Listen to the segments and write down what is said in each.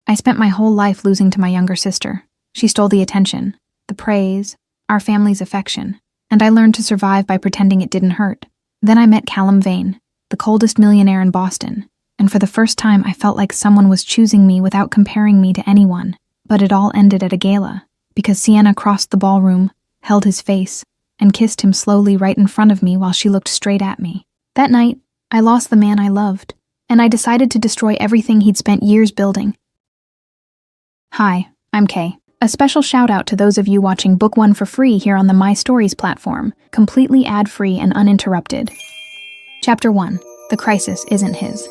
I spent my whole life losing to my younger sister. She stole the attention, the praise, our family's affection, and I learned to survive by pretending it didn't hurt. Then I met Callum Vane, the coldest millionaire in Boston, and for the first time I felt like someone was choosing me without comparing me to anyone. But it all ended at a gala, because Sienna crossed the ballroom, held his face, and kissed him slowly right in front of me while she looked straight at me. That night, I lost the man I loved, and I decided to destroy everything he'd spent years building. Hi, I'm Kay. A special shout out to those of you watching Book 1 for free here on the My Stories platform, completely ad-free and uninterrupted. Chapter 1. The Crisis Isn't His.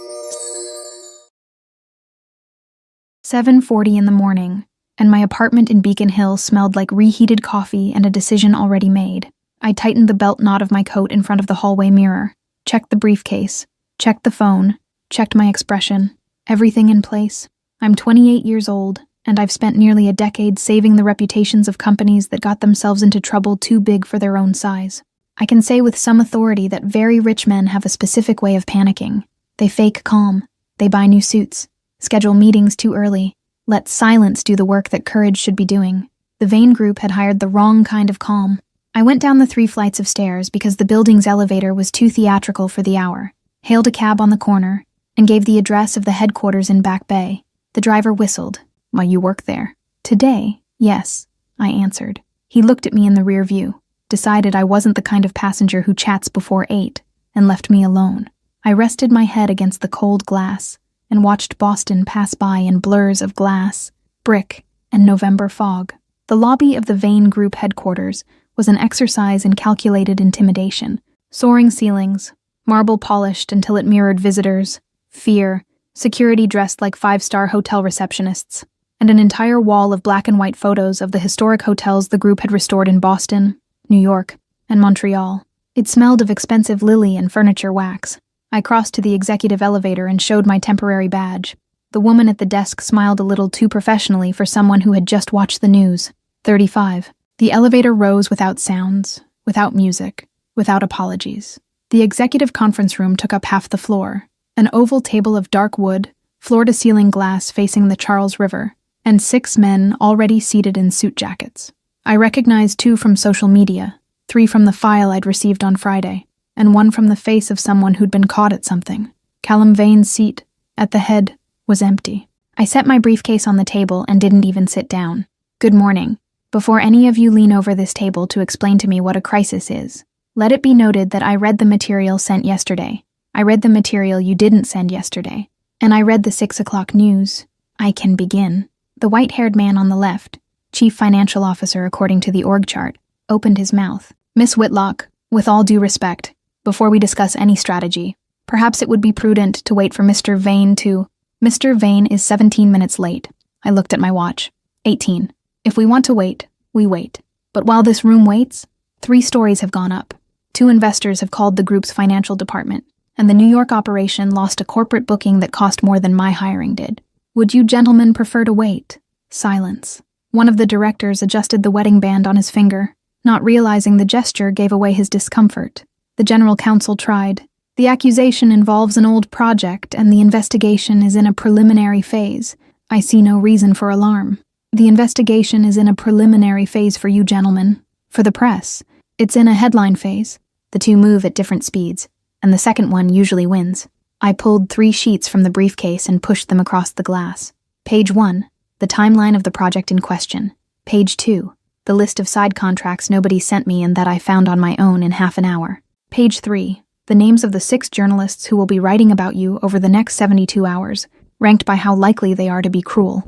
7:40 in the morning, and my apartment in Beacon Hill smelled like reheated coffee and a decision already made. I tightened the belt knot of my coat in front of the hallway mirror, checked the briefcase, checked the phone, checked my expression. Everything in place. I'm 28 years old, and I've spent nearly a decade saving the reputations of companies that got themselves into trouble too big for their own size. I can say with some authority that very rich men have a specific way of panicking. They fake calm, they buy new suits, schedule meetings too early, let silence do the work that courage should be doing. The Vane Group had hired the wrong kind of calm. I went down the 3 flights of stairs because the building's elevator was too theatrical for the hour, hailed a cab on the corner, and gave the address of the headquarters in Back Bay. The driver whistled. "Why, you work there?" "Today, yes," I answered. He looked at me in the rear view, decided I wasn't the kind of passenger who chats before 8, and left me alone. I rested my head against the cold glass and watched Boston pass by in blurs of glass, brick, and November fog. The lobby of the Vane Group headquarters was an exercise in calculated intimidation. Soaring ceilings, marble polished until it mirrored visitors, fear, security dressed like 5-star hotel receptionists, and an entire wall of black and white photos of the historic hotels the group had restored in Boston, New York, and Montreal. It smelled of expensive lily and furniture wax. I crossed to the executive elevator and showed my temporary badge. The woman at the desk smiled a little too professionally for someone who had just watched the news. 35. The elevator rose without sounds, without music, without apologies. The executive conference room took up half the floor, an oval table of dark wood, floor-to-ceiling glass facing the Charles River, and 6 men already seated in suit jackets. I recognized 2 from social media, 3 from the file I'd received on Friday, and 1 from the face of someone who'd been caught at something. Callum Vane's seat, at the head, was empty. I set my briefcase on the table and didn't even sit down. "Good morning. Before any of you lean over this table to explain to me what a crisis is, let it be noted that I read the material sent yesterday. I read the material you didn't send yesterday, and I read the 6 o'clock news. I can begin." The white-haired man on the left, chief financial officer according to the org chart, opened his mouth. "Miss Whitlock, with all due respect, before we discuss any strategy, perhaps it would be prudent to wait for Mr. Vane to—" "Mr. Vane is 17 minutes late." I looked at my watch. 18. "If we want to wait, we wait. But while this room waits, 3 stories have gone up. 2 investors have called the group's financial department, and the New York operation lost a corporate booking that cost more than my hiring did. Would you gentlemen prefer to wait?" Silence. One of the directors adjusted the wedding band on his finger, not realizing the gesture gave away his discomfort. The general counsel tried. "The accusation involves an old project, and the investigation is in a preliminary phase. I see no reason for alarm. The investigation is in a preliminary phase for you gentlemen. For the press, it's in a headline phase. The 2 move at different speeds, and the second one usually wins." I pulled 3 sheets from the briefcase and pushed them across the glass. Page 1, the timeline of the project in question. Page 2, the list of side contracts nobody sent me and that I found on my own in half an hour. Page 3, the names of the 6 journalists who will be writing about you over the next 72 hours, ranked by how likely they are to be cruel.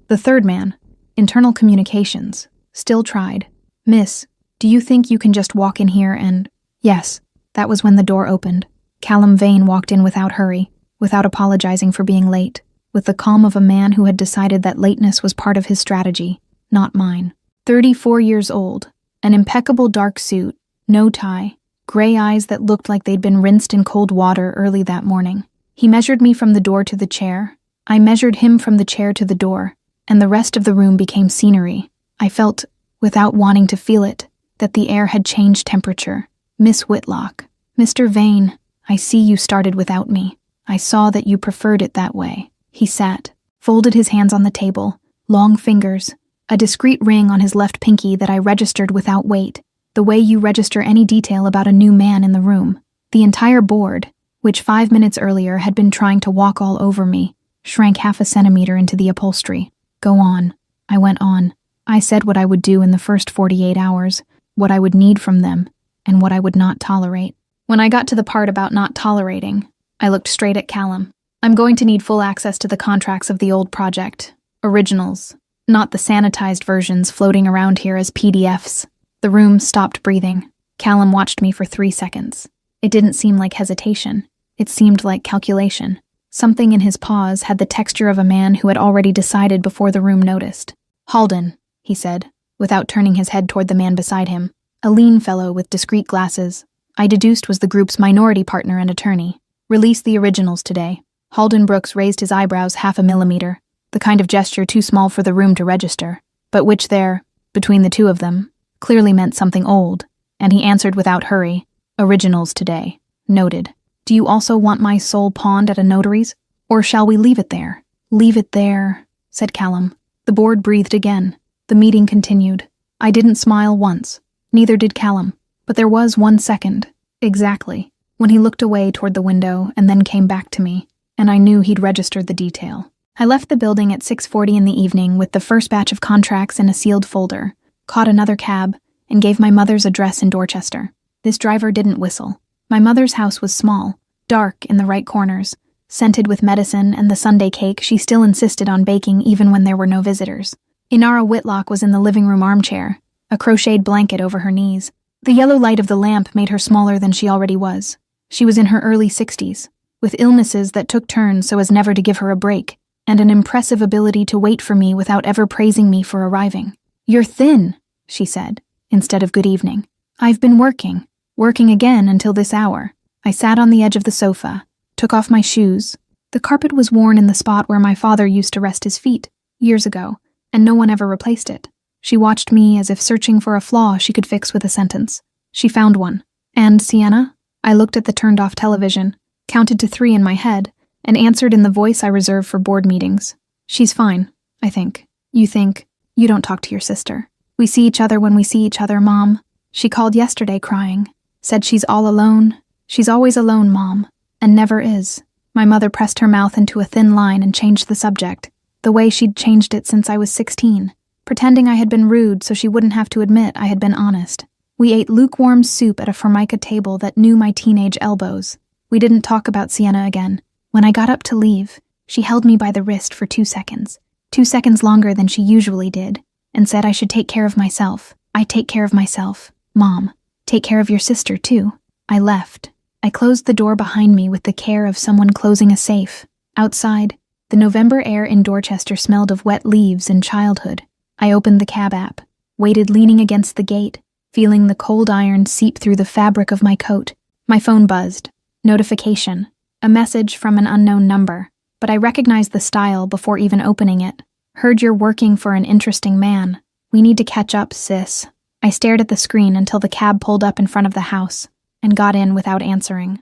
The third man, internal communications, still tried. "Miss, do you think you can just walk in here and—" Yes, that was when the door opened. Callum Vane walked in without hurry, without apologizing for being late, with the calm of a man who had decided that lateness was part of his strategy, not mine. 34 years old, an impeccable dark suit, no tie, gray eyes that looked like they'd been rinsed in cold water early that morning. He measured me from the door to the chair. I measured him from the chair to the door, and the rest of the room became scenery. I felt, without wanting to feel it, that the air had changed temperature. "Miss Whitlock, Mr. Vane, I see you started without me. I saw that you preferred it that way." He sat, folded his hands on the table, long fingers, a discreet ring on his left pinky that I registered without weight, the way you register any detail about a new man in the room. The entire board, which 5 minutes earlier had been trying to walk all over me, shrank half a centimeter into the upholstery. Go on. I went on. I said what I would do in the first 48 hours, what I would need from them, and what I would not tolerate. When I got to the part about not tolerating, I looked straight at Callum. I'm going to need full access to the contracts of the old project. Originals, not the sanitized versions floating around here as PDFs. The room stopped breathing. Callum watched me for 3 seconds. It didn't seem like hesitation. It seemed like calculation. Something in his pause had the texture of a man who had already decided before the room noticed. Halden, he said, without turning his head toward the man beside him, a lean fellow with discreet glasses. I deduced was the group's minority partner and attorney. Release the originals today. Halden Brooks raised his eyebrows half a millimeter, the kind of gesture too small for the room to register, but which there, between the two of them, clearly meant something old, and he answered without hurry, originals today. Noted. Do you also want my soul pawned at a notary's? Or shall we leave it there? Leave it there, said Callum. The board breathed again. The meeting continued. I didn't smile once. Neither did Callum. But there was 1 second, exactly, when he looked away toward the window and then came back to me, and I knew he'd registered the detail. I left the building at 6:40 in the evening with the first batch of contracts in a sealed folder, caught another cab, and gave my mother's address in Dorchester. This driver didn't whistle. My mother's house was small, dark in the right corners, scented with medicine and the Sunday cake she still insisted on baking even when there were no visitors. Inara Whitlock was in the living room armchair, a crocheted blanket over her knees. The yellow light of the lamp made her smaller than she already was. She was in her early 60s, with illnesses that took turns so as never to give her a break, and an impressive ability to wait for me without ever praising me for arriving. You're thin, she said, instead of good evening. I've been working again until this hour. I sat on the edge of the sofa, took off my shoes. The carpet was worn in the spot where my father used to rest his feet, years ago, and no one ever replaced it. She watched me as if searching for a flaw she could fix with a sentence. She found one. And Sienna? I looked at the turned-off television, counted to 3 in my head, and answered in the voice I reserve for board meetings. She's fine, I think. You think? You don't talk to your sister. We see each other when we see each other, Mom. She called yesterday crying. Said she's all alone. She's always alone, Mom, and never is. My mother pressed her mouth into a thin line and changed the subject, the way she'd changed it since I was 16, pretending I had been rude so she wouldn't have to admit I had been honest. We ate lukewarm soup at a Formica table that knew my teenage elbows. We didn't talk about Sienna again. When I got up to leave, she held me by the wrist for 2 seconds, 2 seconds longer than she usually did, and said I should take care of myself. I take care of myself. Mom, take care of your sister, too. I left. I closed the door behind me with the care of someone closing a safe. Outside, the November air in Dorchester smelled of wet leaves and childhood. I opened the cab app, waited leaning against the gate, feeling the cold iron seep through the fabric of my coat. My phone buzzed. Notification. A message from an unknown number, but I recognized the style before even opening it. Heard you're working for an interesting man. We need to catch up, sis. I stared at the screen until the cab pulled up in front of the house, and got in without answering.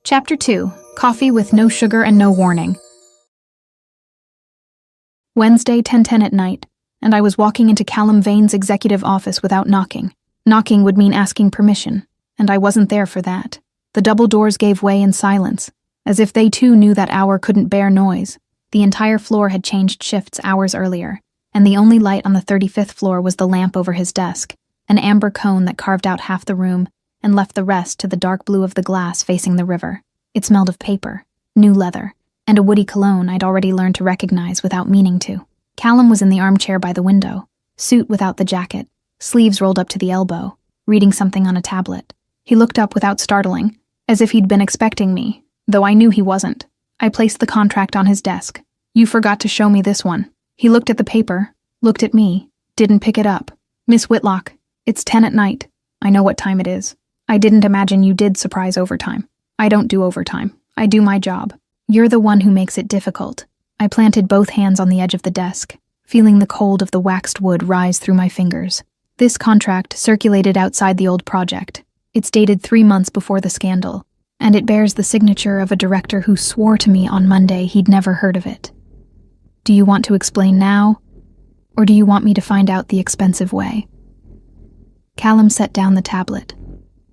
Chapter 2. Coffee with no sugar and no warning. Wednesday, 10:10 at night, and I was walking into Callum Vane's executive office without knocking. Knocking would mean asking permission, and I wasn't there for that. The double doors gave way in silence, as if they too knew that hour couldn't bear noise. The entire floor had changed shifts hours earlier, and the only light on the 35th floor was the lamp over his desk, an amber cone that carved out half the room and left the rest to the dark blue of the glass facing the river. It smelled of paper, new leather, and a woody cologne I'd already learned to recognize without meaning to. Callum was in the armchair by the window, suit without the jacket, sleeves rolled up to the elbow, reading something on a tablet. He looked up without startling, as if he'd been expecting me, though I knew he wasn't. I placed the contract on his desk. You forgot to show me this one. He looked at the paper, looked at me, didn't pick it up. Miss Whitlock, it's 10 at night. I know what time it is. I didn't imagine you did surprise overtime. I don't do overtime. I do my job. You're the one who makes it difficult. I planted both hands on the edge of the desk, feeling the cold of the waxed wood rise through my fingers. This contract circulated outside the old project. It's dated 3 months before the scandal, and it bears the signature of a director who swore to me on Monday he'd never heard of it. Do you want to explain now, or do you want me to find out the expensive way? Callum set down the tablet,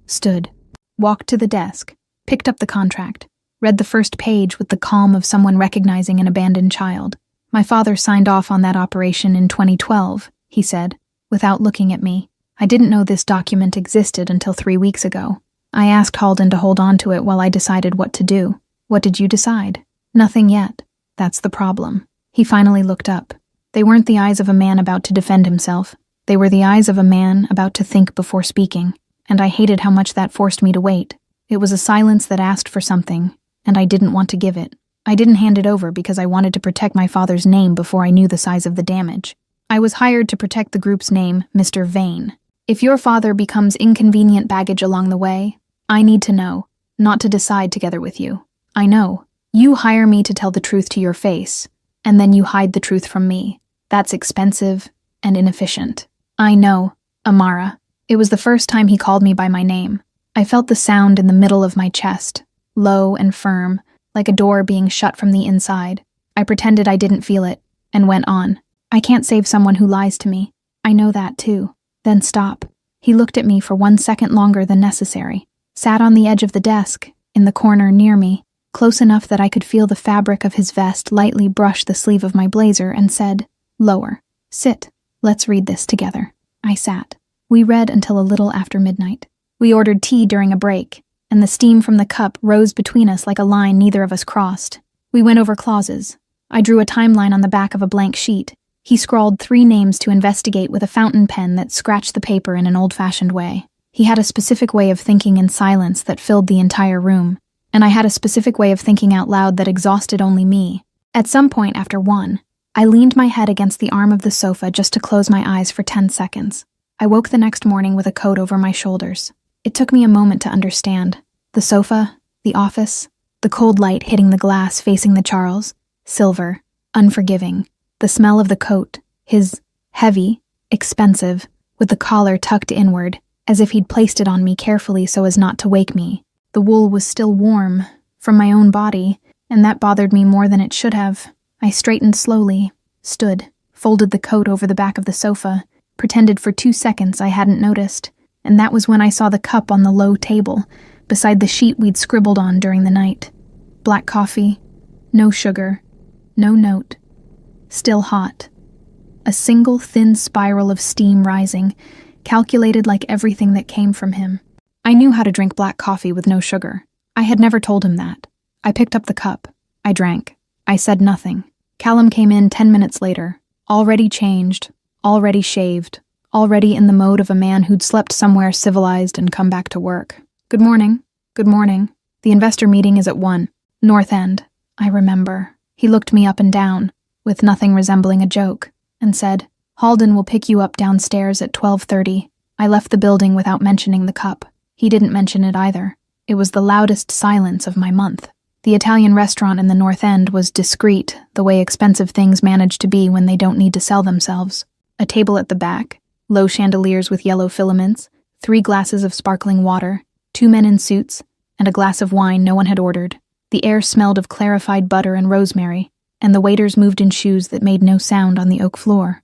stood, walked to the desk, picked up the contract, read the first page with the calm of someone recognizing an abandoned child. My father signed off on that operation in 2012, he said, without looking at me. I didn't know this document existed until 3 weeks ago. I asked Halden to hold on to it while I decided what to do. What did you decide? Nothing yet. That's the problem. He finally looked up. They weren't the eyes of a man about to defend himself. They were the eyes of a man about to think before speaking, and I hated how much that forced me to wait. It was a silence that asked for something, and I didn't want to give it. I didn't hand it over because I wanted to protect my father's name before I knew the size of the damage. I was hired to protect the group's name, Mr. Vane. If your father becomes inconvenient baggage along the way, I need to know, not to decide together with you. I know. You hire me to tell the truth to your face, and then you hide the truth from me. That's expensive and inefficient. I know, Amara. It was the first time he called me by my name. I felt the sound in the middle of my chest, low and firm, like a door being shut from the inside. I pretended I didn't feel it, and went on. I can't save someone who lies to me. I know that too. Then stop. He looked at me for 1 second longer than necessary, sat on the edge of the desk, in the corner near me, close enough that I could feel the fabric of his vest lightly brush the sleeve of my blazer, and said, "Lower. Sit. Let's read this together." I sat. We read until a little after midnight. We ordered tea during a break, and the steam from the cup rose between us like a line neither of us crossed. We went over clauses. I drew a timeline on the back of a blank sheet. He scrawled 3 names to investigate with a fountain pen that scratched the paper in an old-fashioned way. He had a specific way of thinking in silence that filled the entire room, and I had a specific way of thinking out loud that exhausted only me. At some point after 1, I leaned my head against the arm of the sofa just to close my eyes for 10 seconds. I woke the next morning with a coat over my shoulders. It took me a moment to understand. The sofa, the office, the cold light hitting the glass facing the Charles, silver, unforgiving, the smell of the coat, his heavy, expensive, with the collar tucked inward, as if he'd placed it on me carefully so as not to wake me. The wool was still warm, from my own body, and that bothered me more than it should have. I straightened slowly, stood, folded the coat over the back of the sofa, pretended for 2 seconds I hadn't noticed, and that was when I saw the cup on the low table, beside the sheet we'd scribbled on during the night. Black coffee, no sugar, no note, still hot. A single thin spiral of steam rising, calculated like everything that came from him. I knew how to drink black coffee with no sugar. I had never told him that. I picked up the cup. I drank. I said nothing. Callum came in 10 minutes later, already changed, already shaved, already in the mode of a man who'd slept somewhere civilized and come back to work. "Good morning. Good morning. The investor meeting is at 1. North End." I remember. He looked me up and down, with nothing resembling a joke, and said, "Halden will pick you up downstairs at 12:30. I left the building without mentioning the cup. He didn't mention it either. It was the loudest silence of my month. The Italian restaurant in the North End was discreet, the way expensive things manage to be when they don't need to sell themselves. A table at the back, low chandeliers with yellow filaments, 3 glasses of sparkling water, 2 men in suits, and a glass of wine no one had ordered. The air smelled of clarified butter and rosemary, and the waiters moved in shoes that made no sound on the oak floor.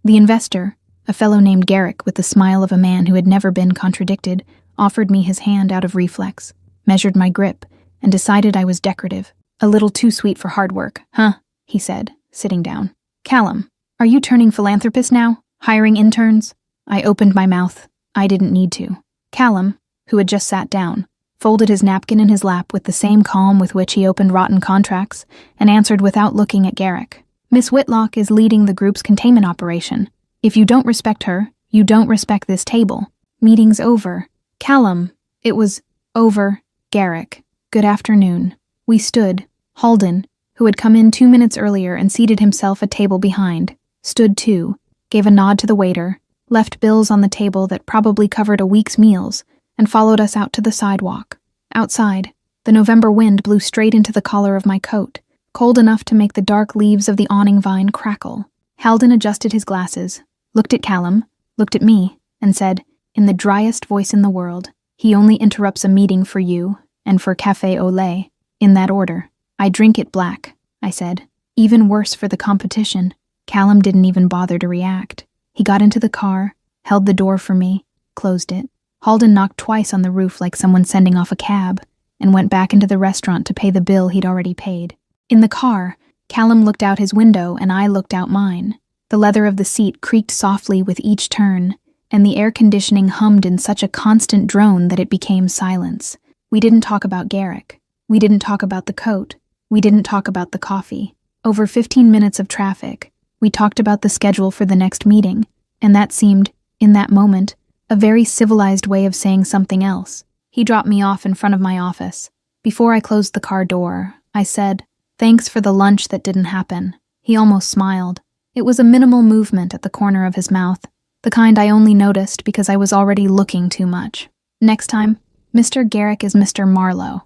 The investor, a fellow named Garrick with the smile of a man who had never been contradicted, offered me his hand out of reflex, measured my grip, and decided I was decorative. "A little too sweet for hard work, huh?" he said, sitting down. "Callum, are you turning philanthropist now? Hiring interns?" I opened my mouth. I didn't need to. Callum, who had just sat down, folded his napkin in his lap with the same calm with which he opened rotten contracts, and answered without looking at Garrick. "Miss Whitlock is leading the group's containment operation. If you don't respect her, you don't respect this table. Meeting's over." "Callum." It was over. Garrick. "Good afternoon." We stood. Halden, who had come in 2 minutes earlier and seated himself a table behind, stood too, gave a nod to the waiter, left bills on the table that probably covered a week's meals, and followed us out to the sidewalk. Outside, the November wind blew straight into the collar of my coat, cold enough to make the dark leaves of the awning vine crackle. Halden adjusted his glasses, looked at Callum, looked at me, and said, in the driest voice in the world, "He only interrupts a meeting for you, and for café au lait, in that order." "I drink it black," I said. Even worse for the competition. Callum didn't even bother to react. He got into the car, held the door for me, closed it. Halden knocked twice on the roof like someone sending off a cab, and went back into the restaurant to pay the bill he'd already paid. In the car, Callum looked out his window and I looked out mine. The leather of the seat creaked softly with each turn, and the air conditioning hummed in such a constant drone that it became silence. We didn't talk about Garrick. We didn't talk about the coat. We didn't talk about the coffee. Over 15 minutes of traffic, we talked about the schedule for the next meeting, and that seemed, in that moment, a very civilized way of saying something else. He dropped me off in front of my office. Before I closed the car door, I said, "Thanks for the lunch that didn't happen." He almost smiled. It was a minimal movement at the corner of his mouth, the kind I only noticed because I was already looking too much. Next time, Mr. Garrick is Mr. Marlowe.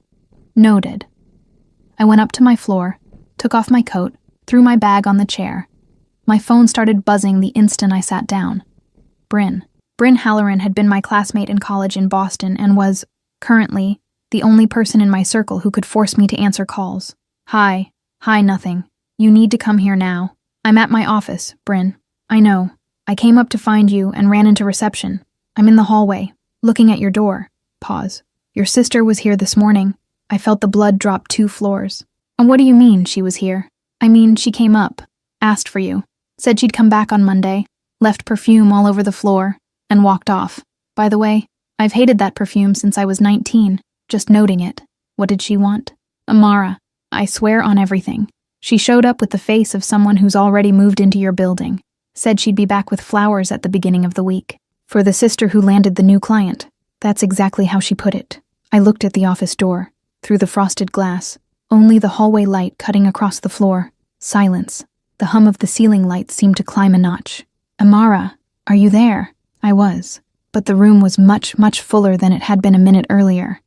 Noted. I went up to my floor, took off my coat, threw my bag on the chair. My phone started buzzing the instant I sat down. Bryn Halloran had been my classmate in college in Boston and was, currently, the only person in my circle who could force me to answer calls. Hi, nothing. You need to come here now. I'm at my office, Bryn. I know. I came up to find you and ran into reception. I'm in the hallway, looking at your door. Pause. Your sister was here this morning. I felt the blood drop 2 floors. And what do you mean she was here? I mean, she came up, asked for you, said she'd come back on Monday, left perfume all over the floor, and walked off. By the way, I've hated that perfume since I was 19, just noting it. What did she want? Amara, I swear on everything. She showed up with the face of someone who's already moved into your building. Said she'd be back with flowers at the beginning of the week. For the sister who landed the new client. That's exactly how she put it. I looked at the office door. Through the frosted glass, only the hallway light cutting across the floor. Silence. The hum of the ceiling lights seemed to climb a notch. Amara, are you there? I was. But the room was much, much fuller than it had been a minute earlier.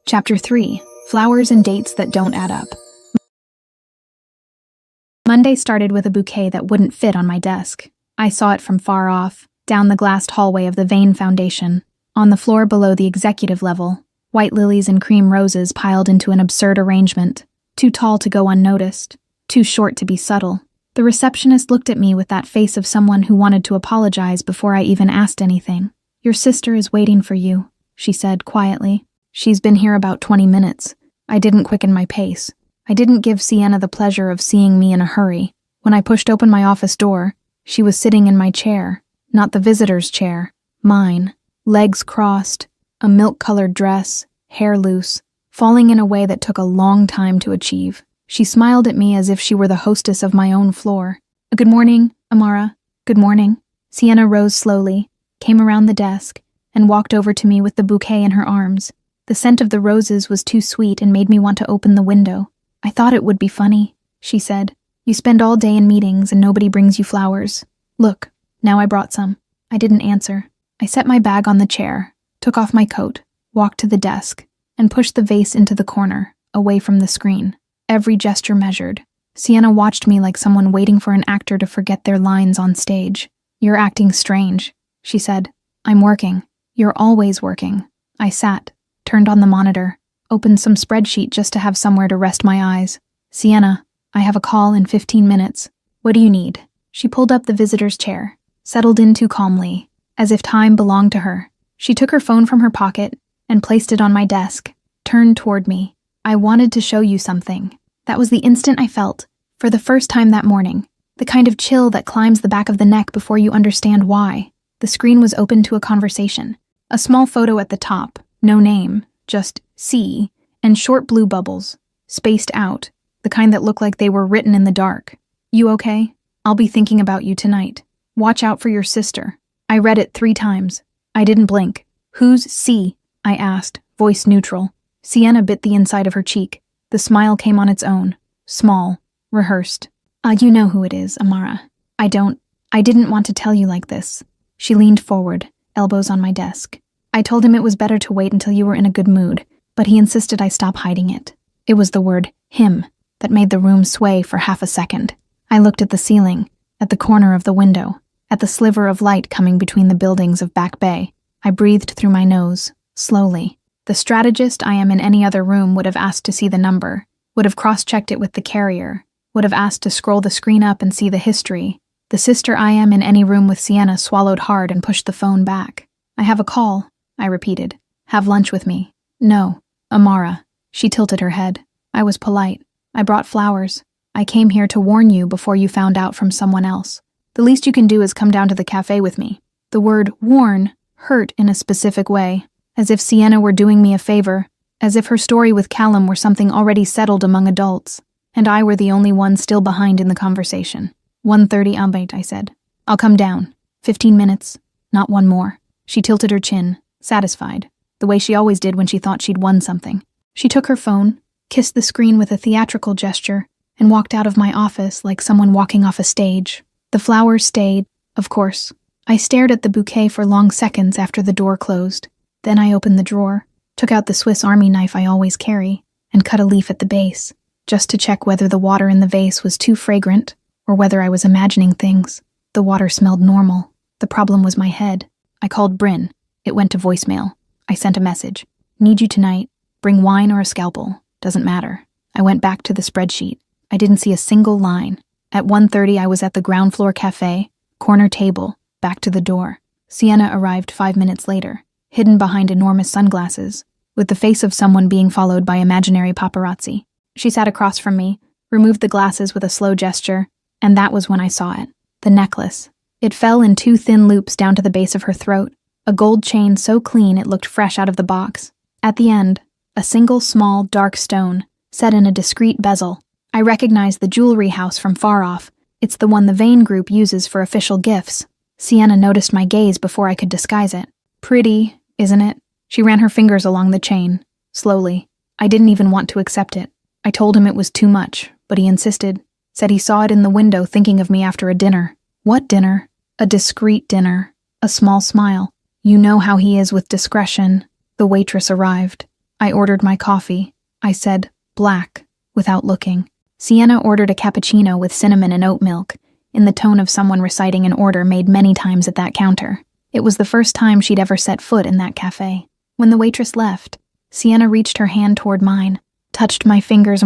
Chapter 3. Flowers and dates that don't add up. Monday started with a bouquet that wouldn't fit on my desk. I saw it from far off, down the glassed hallway of the Vane Foundation. On the floor below the executive level, white lilies and cream roses piled into an absurd arrangement, too tall to go unnoticed, too short to be subtle. The receptionist looked at me with that face of someone who wanted to apologize before I even asked anything. Your sister is waiting for you, she said quietly. She's been here about 20 minutes. I didn't quicken my pace. I didn't give Sienna the pleasure of seeing me in a hurry. When I pushed open my office door, she was sitting in my chair, not the visitor's chair, mine, legs crossed, a milk-colored dress, hair loose, falling in a way that took a long time to achieve. She smiled at me as if she were the hostess of my own floor. Good morning, Amara. Good morning. Sienna rose slowly, came around the desk, and walked over to me with the bouquet in her arms. The scent of the roses was too sweet and made me want to open the window. I thought it would be funny, she said. You spend all day in meetings and nobody brings you flowers. Look, now I brought some. I didn't answer. I set my bag on the chair, took off my coat, walked to the desk, and pushed the vase into the corner, away from the screen. Every gesture measured. Sienna watched me like someone waiting for an actor to forget their lines on stage. You're acting strange, she said. I'm working. You're always working. I sat, turned on the monitor, opened some spreadsheet just to have somewhere to rest my eyes. Sienna, I have a call in 15 minutes. What do you need? She pulled up the visitor's chair, settled in too calmly, as if time belonged to her. She took her phone from her pocket and placed it on my desk, turned toward me. I wanted to show you something. That was the instant I felt, for the first time that morning, the kind of chill that climbs the back of the neck before you understand why. The screen was open to a conversation. A small photo at the top, no name, just C, and short blue bubbles, spaced out, the kind that looked like they were written in the dark. You okay? I'll be thinking about you tonight. Watch out for your sister. I read it 3 times. I didn't blink. Who's C? I asked, voice neutral. Sienna bit the inside of her cheek. The smile came on its own, small, rehearsed. You know who it is, Amara. I didn't want to tell you like this. She leaned forward, elbows on my desk. I told him it was better to wait until you were in a good mood, but he insisted I stop hiding it. It was the word, him, that made the room sway for half a second. I looked at the ceiling, at the corner of the window, at the sliver of light coming between the buildings of Back Bay. I breathed through my nose, slowly. The strategist I am in any other room would have asked to see the number, would have cross-checked it with the carrier, Would have asked to scroll the screen up and see the history. The sister I am in any room with Sienna swallowed hard and pushed the phone back. I have a call, I repeated. Have lunch with me. No, Amara. She tilted her head. I was polite. I brought flowers. I came here to warn you before you found out from someone else. The least you can do is come down to the cafe with me. The word warn hurt in a specific way, as if Sienna were doing me a favor, as if her story with Callum were something already settled among adults, and I were the only one still behind in the conversation. 1:30 Ambait, I said. I'll come down. 15 minutes. Not one more. She tilted her chin, satisfied, the way she always did when she thought she'd won something. She took her phone, kissed the screen with a theatrical gesture, and walked out of my office like someone walking off a stage. The flowers stayed, of course. I stared at the bouquet for long seconds after the door closed. Then I opened the drawer, took out the Swiss Army knife I always carry, and cut a leaf at the base, just to check whether the water in the vase was too fragrant or whether I was imagining things. The water smelled normal. The problem was my head. I called Bryn. It went to voicemail. I sent a message. Need you tonight. Bring wine or a scalpel. Doesn't matter. I went back to the spreadsheet. I didn't see a single line. At 1:30 I was at the ground floor cafe, corner table, back to the door. Sienna arrived 5 minutes later, hidden behind enormous sunglasses, with the face of someone being followed by imaginary paparazzi. She sat across from me, removed the glasses with a slow gesture, and that was when I saw it. The necklace. It fell in 2 thin loops down to the base of her throat, a gold chain so clean it looked fresh out of the box. At the end, a single small, dark stone, set in a discreet bezel. I recognized the jewelry house from far off. It's the one the Vane Group uses for official gifts. Sienna noticed my gaze before I could disguise it. Pretty, isn't it? She ran her fingers along the chain, slowly. I didn't even want to accept it. I told him it was too much, but he insisted. Said he saw it in the window thinking of me after a dinner. What dinner? A discreet dinner. A small smile. You know how he is with discretion. The waitress arrived. I ordered my coffee. I said, black, without looking. Sienna ordered a cappuccino with cinnamon and oat milk, in the tone of someone reciting an order made many times at that counter. It was the first time she'd ever set foot in that cafe. When the waitress left, Sienna reached her hand toward mine, touched my fingers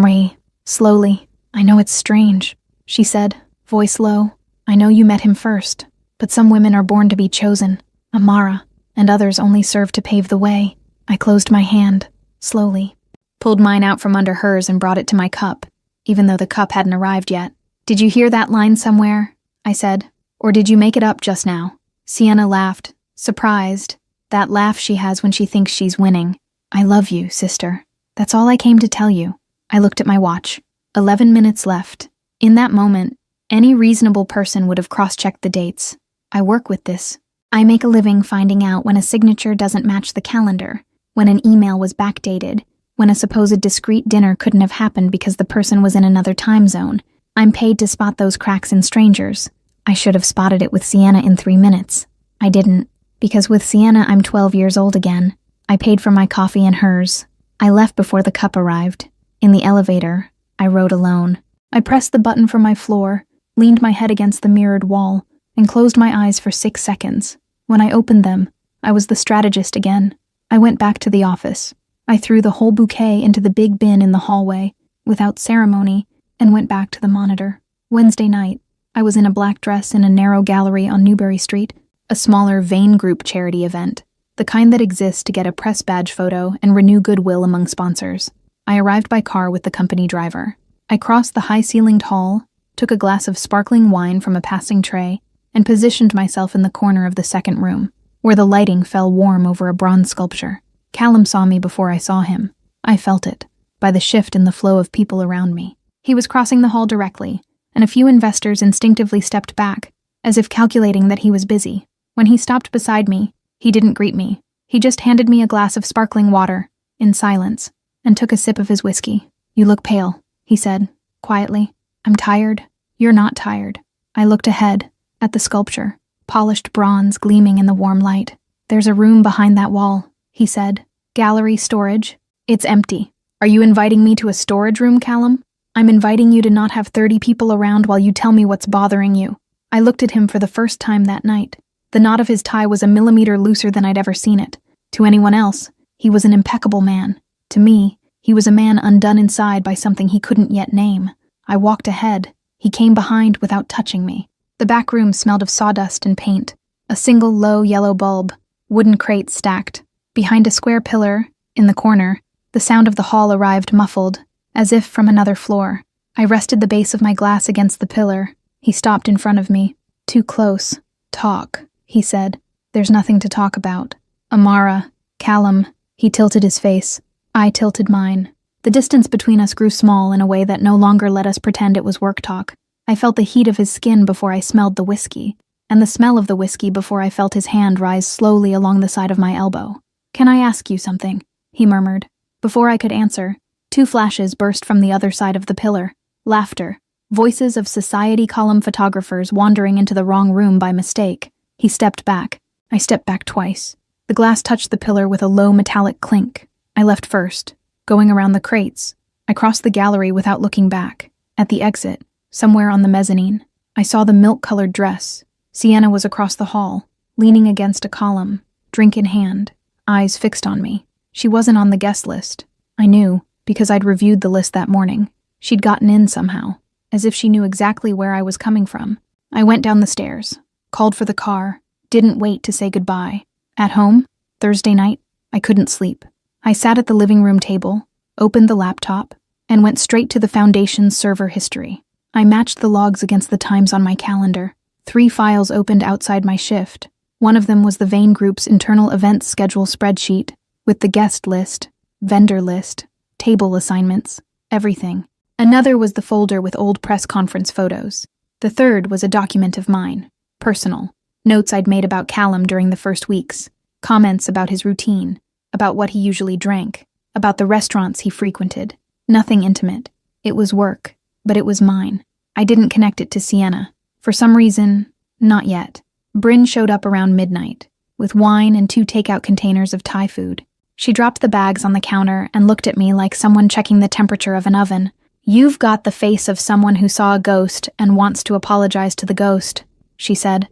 slowly. I know it's strange, she said, voice low. I know you met him first, but some women are born to be chosen, Amara, and others only serve to pave the way. I closed my hand, slowly, pulled mine out from under hers and brought it to my cup, even though the cup hadn't arrived yet. Did you hear that line somewhere? I said. Or did you make it up just now? Sienna laughed, surprised. That laugh she has when she thinks she's winning. I love you, sister. That's all I came to tell you. I looked at my watch. 11 minutes left. In that moment, any reasonable person would have cross-checked the dates. I work with this. I make a living finding out when a signature doesn't match the calendar, when an email was backdated, when a supposed discreet dinner couldn't have happened because the person was in another time zone. I'm paid to spot those cracks in strangers. I should have spotted it with Sienna in 3 minutes. I didn't, because with Sienna I'm 12 years old again. I paid for my coffee and hers. I left before the cup arrived. In the elevator, I rode alone. I pressed the button for my floor, leaned my head against the mirrored wall, and closed my eyes for 6 seconds. When I opened them, I was the strategist again. I went back to the office. I threw the whole bouquet into the big bin in the hallway, without ceremony, and went back to the monitor. Wednesday night, I was in a black dress in a narrow gallery on Newbury Street, a smaller Vane Group charity event, the kind that exists to get a press badge photo and renew goodwill among sponsors. I arrived by car with the company driver. I crossed the high-ceilinged hall, took a glass of sparkling wine from a passing tray, and positioned myself in the corner of the second room, where the lighting fell warm over a bronze sculpture. Callum saw me before I saw him. I felt it, by the shift in the flow of people around me. He was crossing the hall directly, and a few investors instinctively stepped back, as if calculating that he was busy. When he stopped beside me, he didn't greet me. He just handed me a glass of sparkling water, in silence, and took a sip of his whiskey. You look pale, he said, quietly. I'm tired. You're not tired. I looked ahead, at the sculpture, polished bronze gleaming in the warm light. There's a room behind that wall, he said. Gallery storage. It's empty. Are you inviting me to a storage room, Callum? I'm inviting you to not have 30 people around while you tell me what's bothering you. I looked at him for the first time that night. The knot of his tie was a millimeter looser than I'd ever seen it. To anyone else, he was an impeccable man. To me, he was a man undone inside by something he couldn't yet name. I walked ahead. He came behind without touching me. The back room smelled of sawdust and paint. A single low yellow bulb, wooden crates stacked. Behind a square pillar, in the corner, the sound of the hall arrived muffled, as if from another floor. I rested the base of my glass against the pillar. He stopped in front of me. Too close. Talk, he said. There's nothing to talk about. Amara, Callum. He tilted his face. I tilted mine. The distance between us grew small in a way that no longer let us pretend it was work talk. I felt the heat of his skin before I smelled the whiskey, and the smell of the whiskey before I felt his hand rise slowly along the side of my elbow. Can I ask you something? He murmured. Before I could answer, 2 flashes burst from the other side of the pillar. Laughter. Voices of society column photographers wandering into the wrong room by mistake. He stepped back. I stepped back twice. The glass touched the pillar with a low metallic clink. I left first, going around the crates. I crossed the gallery without looking back. At the exit, somewhere on the mezzanine, I saw the milk-colored dress. Sienna was across the hall, leaning against a column, drink in hand, eyes fixed on me. She wasn't on the guest list. I knew, because I'd reviewed the list that morning. She'd gotten in somehow, as if she knew exactly where I was coming from. I went down the stairs, called for the car, didn't wait to say goodbye. At home, Thursday night, I couldn't sleep. I sat at the living room table, opened the laptop, and went straight to the Foundation's server history. I matched the logs against the times on my calendar. 3 files opened outside my shift. One of them was the Vane Group's internal events schedule spreadsheet, with the guest list, vendor list, table assignments, everything. Another was the folder with old press conference photos. The third was a document of mine, personal, notes I'd made about Callum during the first weeks, comments about his routine, about what he usually drank, about the restaurants he frequented. Nothing intimate. It was work, but it was mine. I didn't connect it to Sienna. For some reason, not yet. Bryn showed up around midnight, with wine and 2 takeout containers of Thai food. She dropped the bags on the counter and looked at me like someone checking the temperature of an oven. "You've got the face of someone who saw a ghost and wants to apologize to the ghost," she said.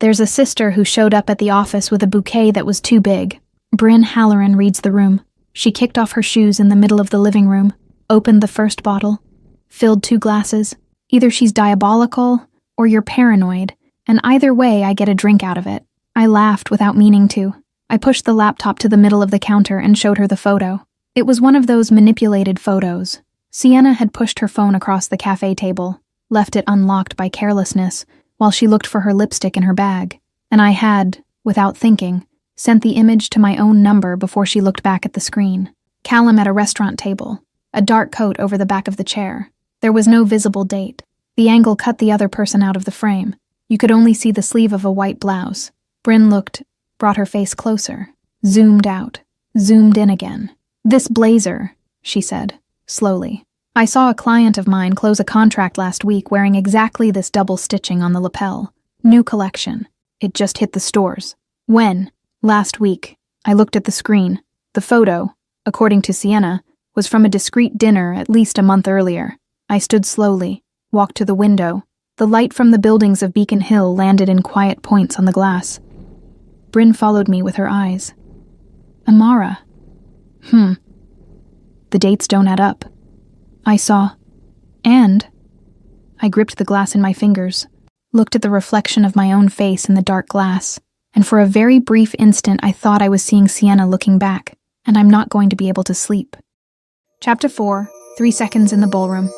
"There's a sister who showed up at the office with a bouquet that was too big." Bryn Halloran reads the room. She kicked off her shoes in the middle of the living room, opened the first bottle, filled 2 glasses. Either she's diabolical or you're paranoid, and either way I get a drink out of it. I laughed without meaning to. I pushed the laptop to the middle of the counter and showed her the photo. It was one of those manipulated photos. Sienna had pushed her phone across the cafe table, left it unlocked by carelessness, while she looked for her lipstick in her bag, and I had, without thinking, sent the image to my own number before she looked back at the screen. Callum at a restaurant table, a dark coat over the back of the chair. There was no visible date. The angle cut the other person out of the frame. You could only see the sleeve of a white blouse. Bryn looked, brought her face closer, zoomed out, zoomed in again. "This blazer," she said, slowly. "I saw a client of mine close a contract last week wearing exactly this double stitching on the lapel. New collection. It just hit the stores." "When?" "Last week." I looked at the screen. The photo, according to Sienna, was from a discreet dinner at least a month earlier. I stood slowly, walked to the window. The light from the buildings of Beacon Hill landed in quiet points on the glass. Bryn followed me with her eyes. "Amara." The dates don't add up. I saw. And I gripped the glass in my fingers, looked at the reflection of my own face in the dark glass, and for a very brief instant I thought I was seeing Sienna looking back, and I'm not going to be able to sleep. Chapter 4, 3 Seconds in the Ballroom.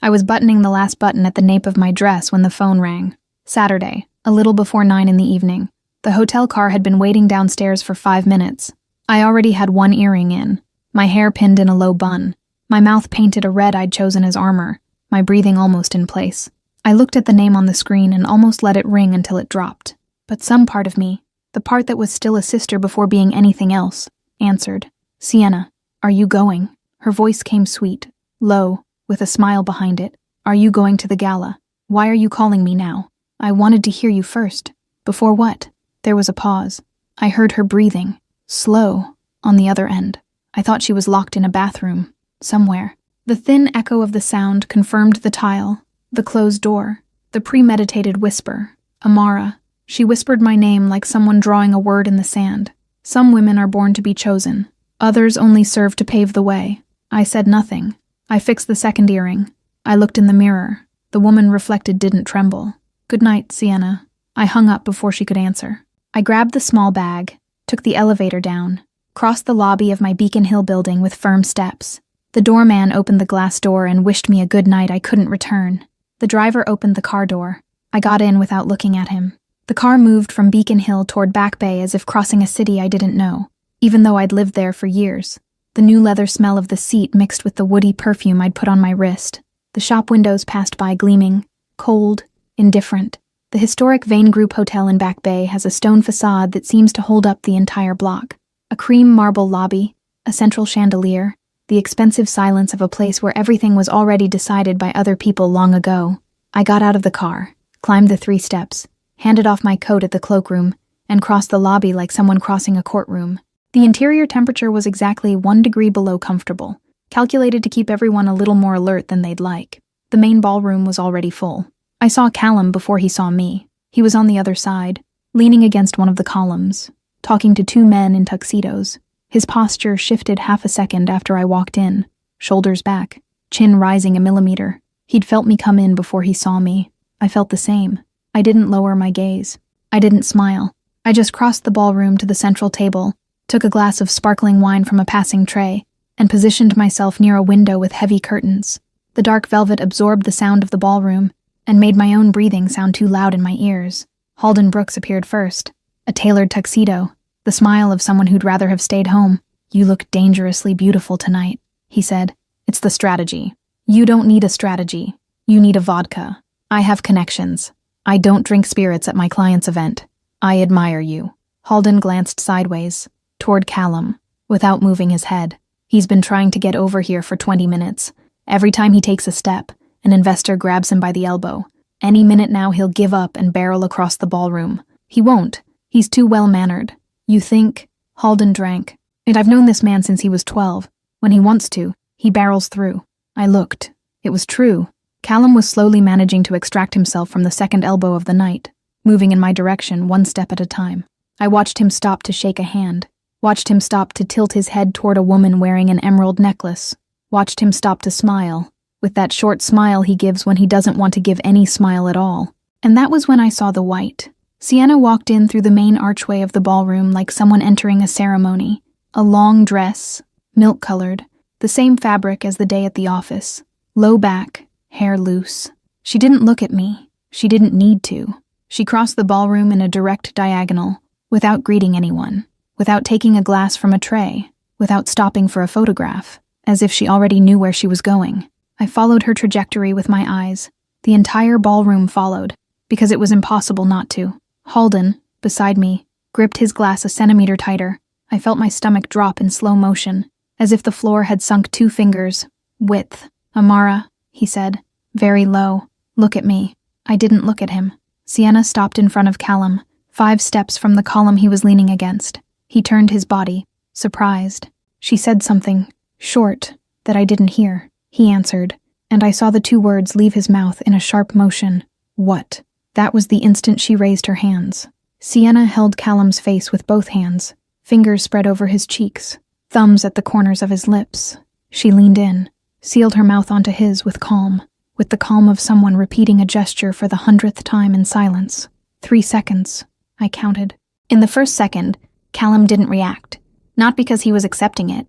I was buttoning the last button at the nape of my dress when the phone rang. Saturday, a little before 9 in the evening. The hotel car had been waiting downstairs for 5 minutes. I already had 1 earring in, my hair pinned in a low bun, my mouth painted a red I'd chosen as armor, my breathing almost in place. I looked at the name on the screen and almost let it ring until it dropped. But some part of me, the part that was still a sister before being anything else, answered. "Sienna, are you going?" Her voice came sweet, low, with a smile behind it. "Are you going to the gala? Why are you calling me now? I wanted to hear you first." "Before what?" There was a pause. I heard her breathing, slow, on the other end. I thought she was locked in a bathroom, somewhere. The thin echo of the sound confirmed the tile, the closed door, the premeditated whisper. "Amara." She whispered my name like someone drawing a word in the sand. Some women are born to be chosen. Others only serve to pave the way. I said nothing. I fixed the second earring. I looked in the mirror. The woman reflected didn't tremble. "Good night, Sienna." I hung up before she could answer. I grabbed the small bag, took the elevator down, crossed the lobby of my Beacon Hill building with firm steps. The doorman opened the glass door and wished me a good night I couldn't return. The driver opened the car door. I got in without looking at him. The car moved from Beacon Hill toward Back Bay as if crossing a city I didn't know, even though I'd lived there for years. The new leather smell of the seat mixed with the woody perfume I'd put on my wrist. The shop windows passed by gleaming, cold, indifferent. The historic Vane Group Hotel in Back Bay has a stone facade that seems to hold up the entire block. A cream marble lobby, a central chandelier, the expensive silence of a place where everything was already decided by other people long ago. I got out of the car, climbed the 3 steps, handed off my coat at the cloakroom, and crossed the lobby like someone crossing a courtroom. The interior temperature was exactly 1 degree below comfortable, calculated to keep everyone a little more alert than they'd like. The main ballroom was already full. I saw Callum before he saw me. He was on the other side, leaning against one of the columns, talking to 2 men in tuxedos. His posture shifted half a second after I walked in, shoulders back, chin rising a millimeter. He'd felt me come in before he saw me. I felt the same. I didn't lower my gaze. I didn't smile. I just crossed the ballroom to the central table, took a glass of sparkling wine from a passing tray, and positioned myself near a window with heavy curtains. The dark velvet absorbed the sound of the ballroom and made my own breathing sound too loud in my ears. Halden Brooks appeared first, a tailored tuxedo, the smile of someone who'd rather have stayed home. "You look dangerously beautiful tonight," he said. "It's the strategy. You don't need a strategy. You need a vodka. I have connections. I don't drink spirits at my client's event. I admire you." Halden glanced sideways, toward Callum, without moving his head. "He's been trying to get over here for 20 minutes. Every time he takes a step, an investor grabs him by the elbow. Any minute now he'll give up and barrel across the ballroom. He won't. He's too well-mannered. You think?" Halden drank. "And I've known this man since he was 12. When he wants to, he barrels through." I looked. It was true. Callum was slowly managing to extract himself from the second elbow of the night, moving in my direction 1 step at a time. I watched him stop to shake a hand, watched him stop to tilt his head toward a woman wearing an emerald necklace, watched him stop to smile, with that short smile he gives when he doesn't want to give any smile at all. And that was when I saw the white. Sienna walked in through the main archway of the ballroom like someone entering a ceremony. A long dress, milk-colored, the same fabric as the day at the office. Low back, hair loose. She didn't look at me. She didn't need to. She crossed the ballroom in a direct diagonal, without greeting anyone, without taking a glass from a tray, without stopping for a photograph, as if she already knew where she was going. I followed her trajectory with my eyes. The entire ballroom followed, because it was impossible not to. Halden, beside me, gripped his glass a centimeter tighter. I felt my stomach drop in slow motion, as if the floor had sunk 2 fingers. "Width. Amara," he said, very low. "Look at me." I didn't look at him. Sienna stopped in front of Callum, 5 steps from the column he was leaning against. He turned his body, surprised. She said something, short, that I didn't hear. He answered, and I saw the 2 words leave his mouth in a sharp motion. "What?" That was the instant she raised her hands. Sienna held Callum's face with both hands, fingers spread over his cheeks, thumbs at the corners of his lips. She leaned in, sealed her mouth onto his with the calm of someone repeating a gesture for the 100th time in silence. 3 seconds, I counted. In the first second, Callum didn't react, not because he was accepting it,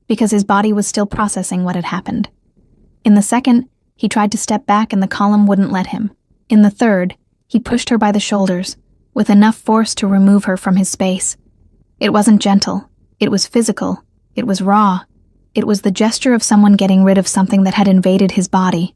because his body was still processing what had happened. In the second, he tried to step back and the column wouldn't let him. In the third, he pushed her by the shoulders, with enough force to remove her from his space. It wasn't gentle. It was physical. It was raw. It was the gesture of someone getting rid of something that had invaded his body.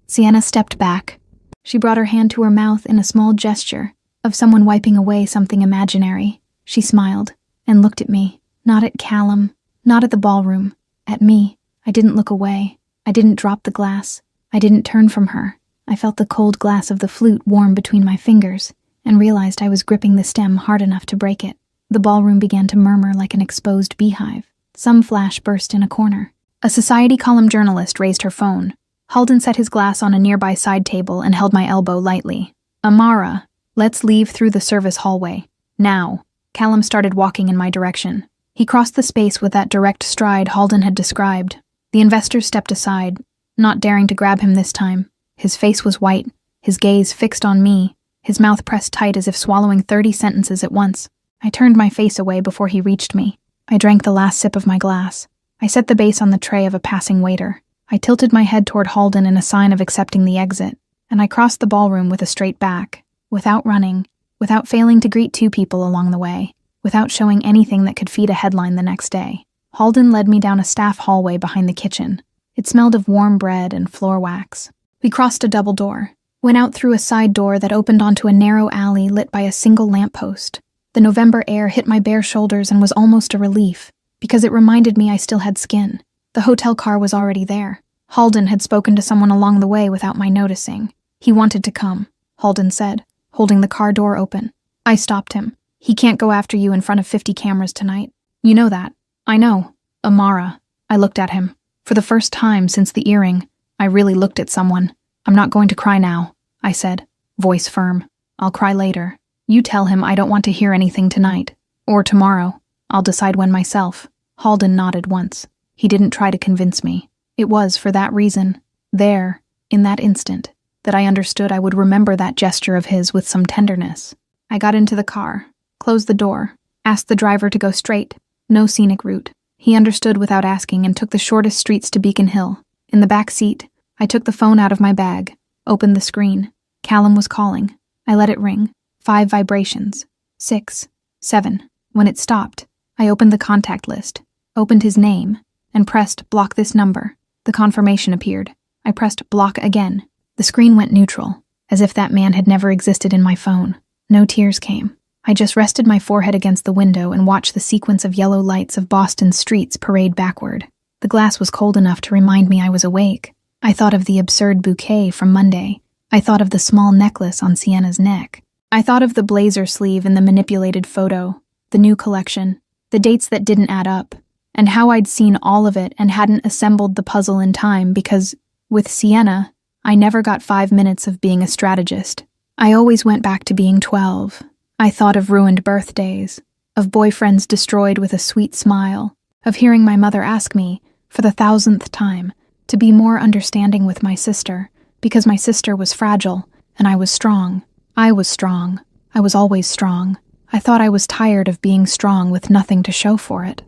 Sienna stepped back. She brought her hand to her mouth in a small gesture of someone wiping away something imaginary. She smiled and looked at me, not at Callum, not at the ballroom, at me. I didn't look away. I didn't drop the glass. I didn't turn from her. I felt the cold glass of the flute warm between my fingers and realized I was gripping the stem hard enough to break it. The ballroom began to murmur like an exposed beehive. Some flash burst in a corner. A Society column journalist raised her phone. Halden set his glass on a nearby side table and held my elbow lightly. "Amara, let's leave through the service hallway. Now." Callum started walking in my direction. He crossed the space with that direct stride Halden had described. The investor stepped aside, not daring to grab him this time. His face was white, his gaze fixed on me, his mouth pressed tight as if swallowing 30 sentences at once. I turned my face away before he reached me. I drank the last sip of my glass. I set the base on the tray of a passing waiter. I tilted my head toward Halden in a sign of accepting the exit, and I crossed the ballroom with a straight back, without running, without failing to greet 2 people along the way, without showing anything that could feed a headline the next day. Halden led me down a staff hallway behind the kitchen. It smelled of warm bread and floor wax. We crossed a double door, went out through a side door that opened onto a narrow alley lit by a single lamppost. The November air hit my bare shoulders and was almost a relief, because it reminded me I still had skin. The hotel car was already there. Halden had spoken to someone along the way without my noticing. He wanted to come, Halden said, holding the car door open. I stopped him. He can't go after you in front of 50 cameras tonight. You know that. I know. Amara. I looked at him. For the first time since the earring, I really looked at someone. I'm not going to cry now, I said, voice firm. I'll cry later. You tell him I don't want to hear anything tonight. Or tomorrow. I'll decide when myself. Halden nodded once. He didn't try to convince me. It was for that reason, there, in that instant, that I understood I would remember that gesture of his with some tenderness. I got into the car, closed the door, asked the driver to go straight, no scenic route. He understood without asking and took the shortest streets to Beacon Hill. In the back seat, I took the phone out of my bag, opened the screen. Callum was calling. I let it ring. 5 vibrations. 6. 7. When it stopped, I opened the contact list, opened his name, and pressed block this number. The confirmation appeared. I pressed block again. The screen went neutral, as if that man had never existed in my phone. No tears came. I just rested my forehead against the window and watched the sequence of yellow lights of Boston's streets parade backward. The glass was cold enough to remind me I was awake. I thought of the absurd bouquet from Monday. I thought of the small necklace on Sienna's neck. I thought of the blazer sleeve in the manipulated photo, the new collection, the dates that didn't add up, and how I'd seen all of it and hadn't assembled the puzzle in time because, with Sienna, I never got 5 minutes of being a strategist. I always went back to being 12. I thought of ruined birthdays, of boyfriends destroyed with a sweet smile, of hearing my mother ask me, for the 1000th time, to be more understanding with my sister, because my sister was fragile, and I was strong. I was strong. I was always strong. I thought I was tired of being strong with nothing to show for it.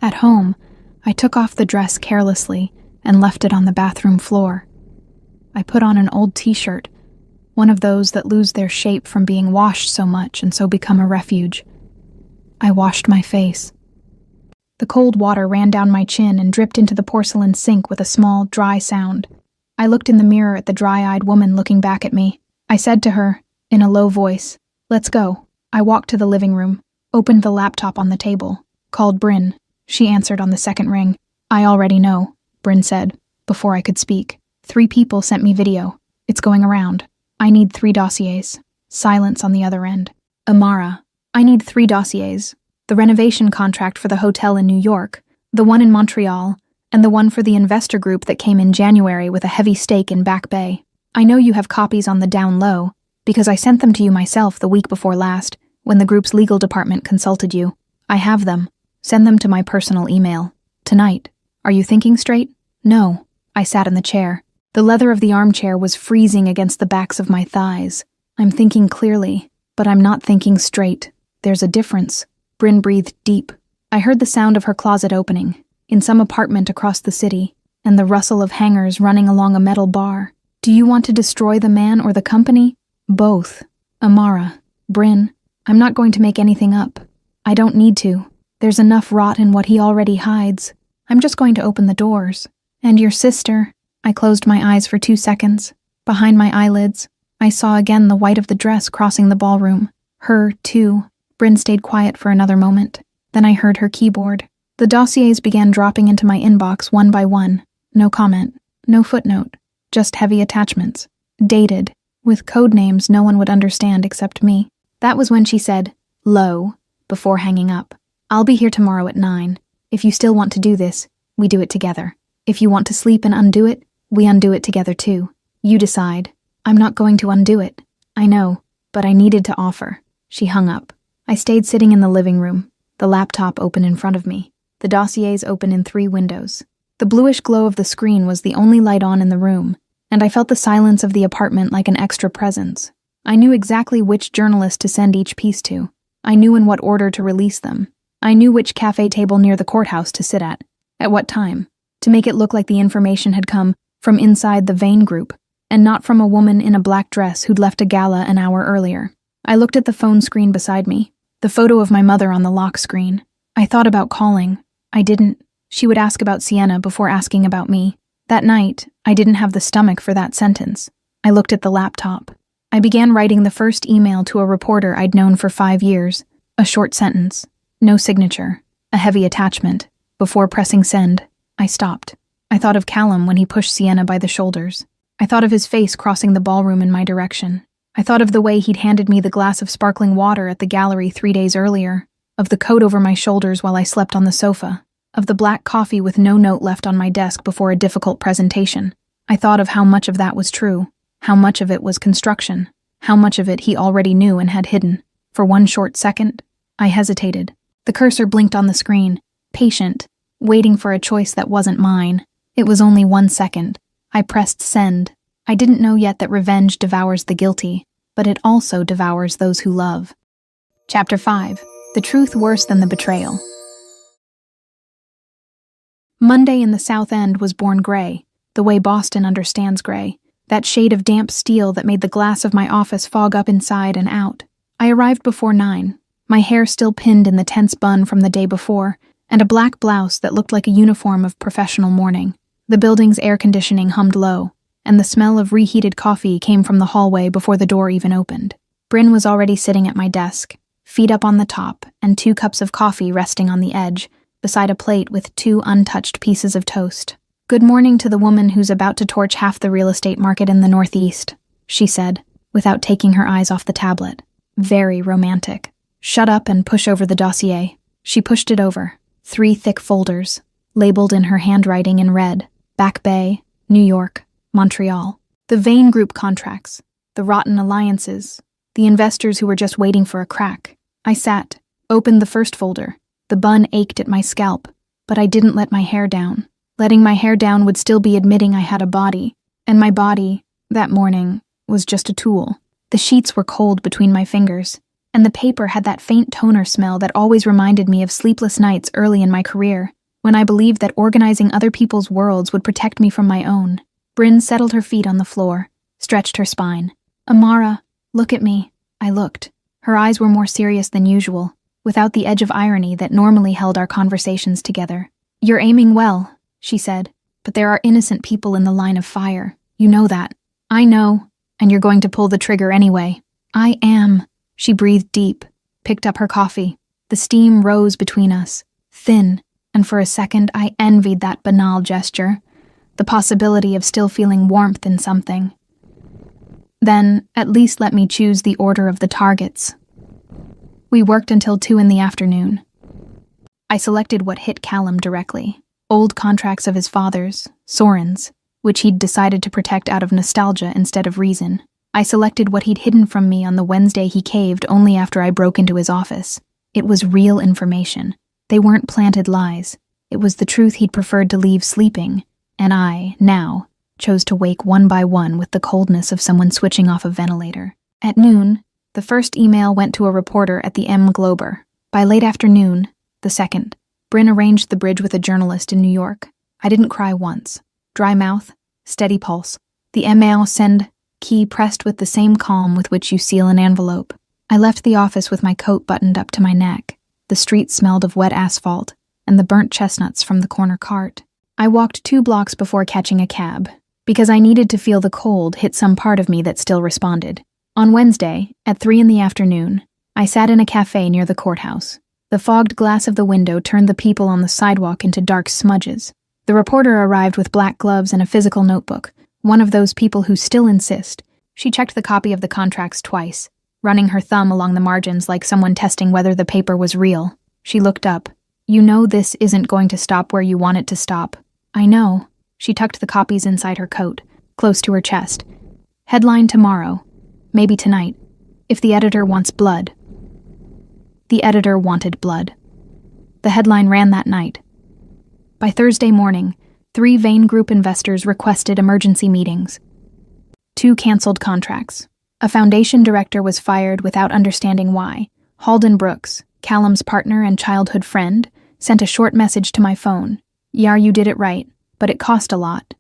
At home, I took off the dress carelessly and left it on the bathroom floor. I put on an old t-shirt, one of those that lose their shape from being washed so much and so become a refuge. I washed my face. The cold water ran down my chin and dripped into the porcelain sink with a small, dry sound. I looked in the mirror at the dry-eyed woman looking back at me. I said to her, in a low voice, "Let's go." I walked to the living room, opened the laptop on the table, called Bryn. She answered on the second ring. "I already know," Bryn said, before I could speak. 3 people sent me video. It's going around. I need 3 dossiers. Silence on the other end. Amara, I need 3 dossiers. The renovation contract for the hotel in New York, the one in Montreal, and the one for the investor group that came in January with a heavy stake in Back Bay. I know you have copies on the down low, because I sent them to you myself the week before last, when the group's legal department consulted you. I have them. Send them to my personal email. Tonight. Are you thinking straight? No. I sat in the chair. The leather of the armchair was freezing against the backs of my thighs. I'm thinking clearly, but I'm not thinking straight. There's a difference. Bryn breathed deep. I heard the sound of her closet opening, in some apartment across the city, and the rustle of hangers running along a metal bar. Do you want to destroy the man or the company? Both. Amara, Bryn, I'm not going to make anything up. I don't need to. There's enough rot in what he already hides. I'm just going to open the doors. And your sister. I closed my eyes for 2 seconds. Behind my eyelids, I saw again the white of the dress crossing the ballroom. Her, too. Bryn stayed quiet for another moment. Then I heard her keyboard. The dossiers began dropping into my inbox one by one. No comment. No footnote. Just heavy attachments. Dated. With code names no one would understand except me. That was when she said, "Low," before hanging up. "I'll be here tomorrow at 9. If you still want to do this, we do it together. If you want to sleep and undo it, we undo it together too. You decide. I'm not going to undo it. I know, but I needed to offer." She hung up. I stayed sitting in the living room, the laptop open in front of me, the dossiers open in 3 windows. The bluish glow of the screen was the only light on in the room, and I felt the silence of the apartment like an extra presence. I knew exactly which journalist to send each piece to. I knew in what order to release them. I knew which cafe table near the courthouse to sit at what time, to make it look like the information had come from inside the Vane group, and not from a woman in a black dress who'd left a gala an hour earlier. I looked at the phone screen beside me, the photo of my mother on the lock screen. I thought about calling. I didn't. She would ask about Sienna before asking about me. That night, I didn't have the stomach for that sentence. I looked at the laptop. I began writing the first email to a reporter I'd known for 5 years. A short sentence. No signature. A heavy attachment. Before pressing send, I stopped. I thought of Callum when he pushed Sienna by the shoulders. I thought of his face crossing the ballroom in my direction. I thought of the way he'd handed me the glass of sparkling water at the gallery 3 days earlier, of the coat over my shoulders while I slept on the sofa, of the black coffee with no note left on my desk before a difficult presentation. I thought of how much of that was true, how much of it was construction, how much of it he already knew and had hidden. For one short second, I hesitated. The cursor blinked on the screen, patient, waiting for a choice that wasn't mine. It was only 1 second. I pressed send. I didn't know yet that revenge devours the guilty, but it also devours those who love. Chapter 5. The Truth Worse Than the Betrayal. Monday in the South End was born gray, the way Boston understands gray, that shade of damp steel that made the glass of my office fog up inside and out. I arrived before 9, my hair still pinned in the tense bun from the day before, and a black blouse that looked like a uniform of professional mourning. The building's air conditioning hummed low, and the smell of reheated coffee came from the hallway before the door even opened. Bryn was already sitting at my desk, feet up on the top and 2 cups of coffee resting on the edge, beside a plate with 2 untouched pieces of toast. "Good morning to the woman who's about to torch half the real estate market in the Northeast," she said, without taking her eyes off the tablet. Very romantic. "Shut up and push over the dossier." She pushed it over. 3 thick folders, labeled in her handwriting in red. Back Bay, New York, Montreal. The Vane Group contracts, the rotten alliances, the investors who were just waiting for a crack. I sat, opened the first folder. The bun ached at my scalp, but I didn't let my hair down. Letting my hair down would still be admitting I had a body, and my body, that morning, was just a tool. The sheets were cold between my fingers, and the paper had that faint toner smell that always reminded me of sleepless nights early in my career, when I believed that organizing other people's worlds would protect me from my own. Bryn settled her feet on the floor, stretched her spine. "Amara, look at me." I looked. Her eyes were more serious than usual, without the edge of irony that normally held our conversations together. "You're aiming well," she said, "but there are innocent people in the line of fire. You know that." "I know, and you're going to pull the trigger anyway." "I am." She breathed deep, picked up her coffee. The steam rose between us, thin, and for a second I envied that banal gesture, the possibility of still feeling warmth in something. "Then, at least let me choose the order of the targets." We worked until 2 in the afternoon. I selected what hit Callum directly. Old contracts of his father's, Soren's, which he'd decided to protect out of nostalgia instead of reason. I selected what he'd hidden from me on the Wednesday he caved only after I broke into his office. It was real information. They weren't planted lies. It was the truth he'd preferred to leave sleeping, and I, now, chose to wake one by one with the coldness of someone switching off a ventilator. At noon, the first email went to a reporter at the M. Glober. By late afternoon, the second, Bryn arranged the bridge with a journalist in New York. I didn't cry once. Dry mouth, steady pulse. The email send key pressed with the same calm with which you seal an envelope. I left the office with my coat buttoned up to my neck. The street smelled of wet asphalt and the burnt chestnuts from the corner cart. I walked 2 blocks before catching a cab, because I needed to feel the cold hit some part of me that still responded. On Wednesday, at 3 in the afternoon, I sat in a cafe near the courthouse. The fogged glass of the window turned the people on the sidewalk into dark smudges. The reporter arrived with black gloves and a physical notebook, one of those people who still insist. She checked the copy of the contracts twice, running her thumb along the margins like someone testing whether the paper was real. She looked up. "You know this isn't going to stop where you want it to stop." "I know." She tucked the copies inside her coat, close to her chest. "Headline tomorrow. Maybe tonight. If the editor wants blood." The editor wanted blood. The headline ran that night. By Thursday morning, 3 Vane Group investors requested emergency meetings. 2 canceled contracts. A foundation director was fired without understanding why. Halden Brooks, Callum's partner and childhood friend, sent a short message to my phone. "Yeah, you did it right, but it cost a lot."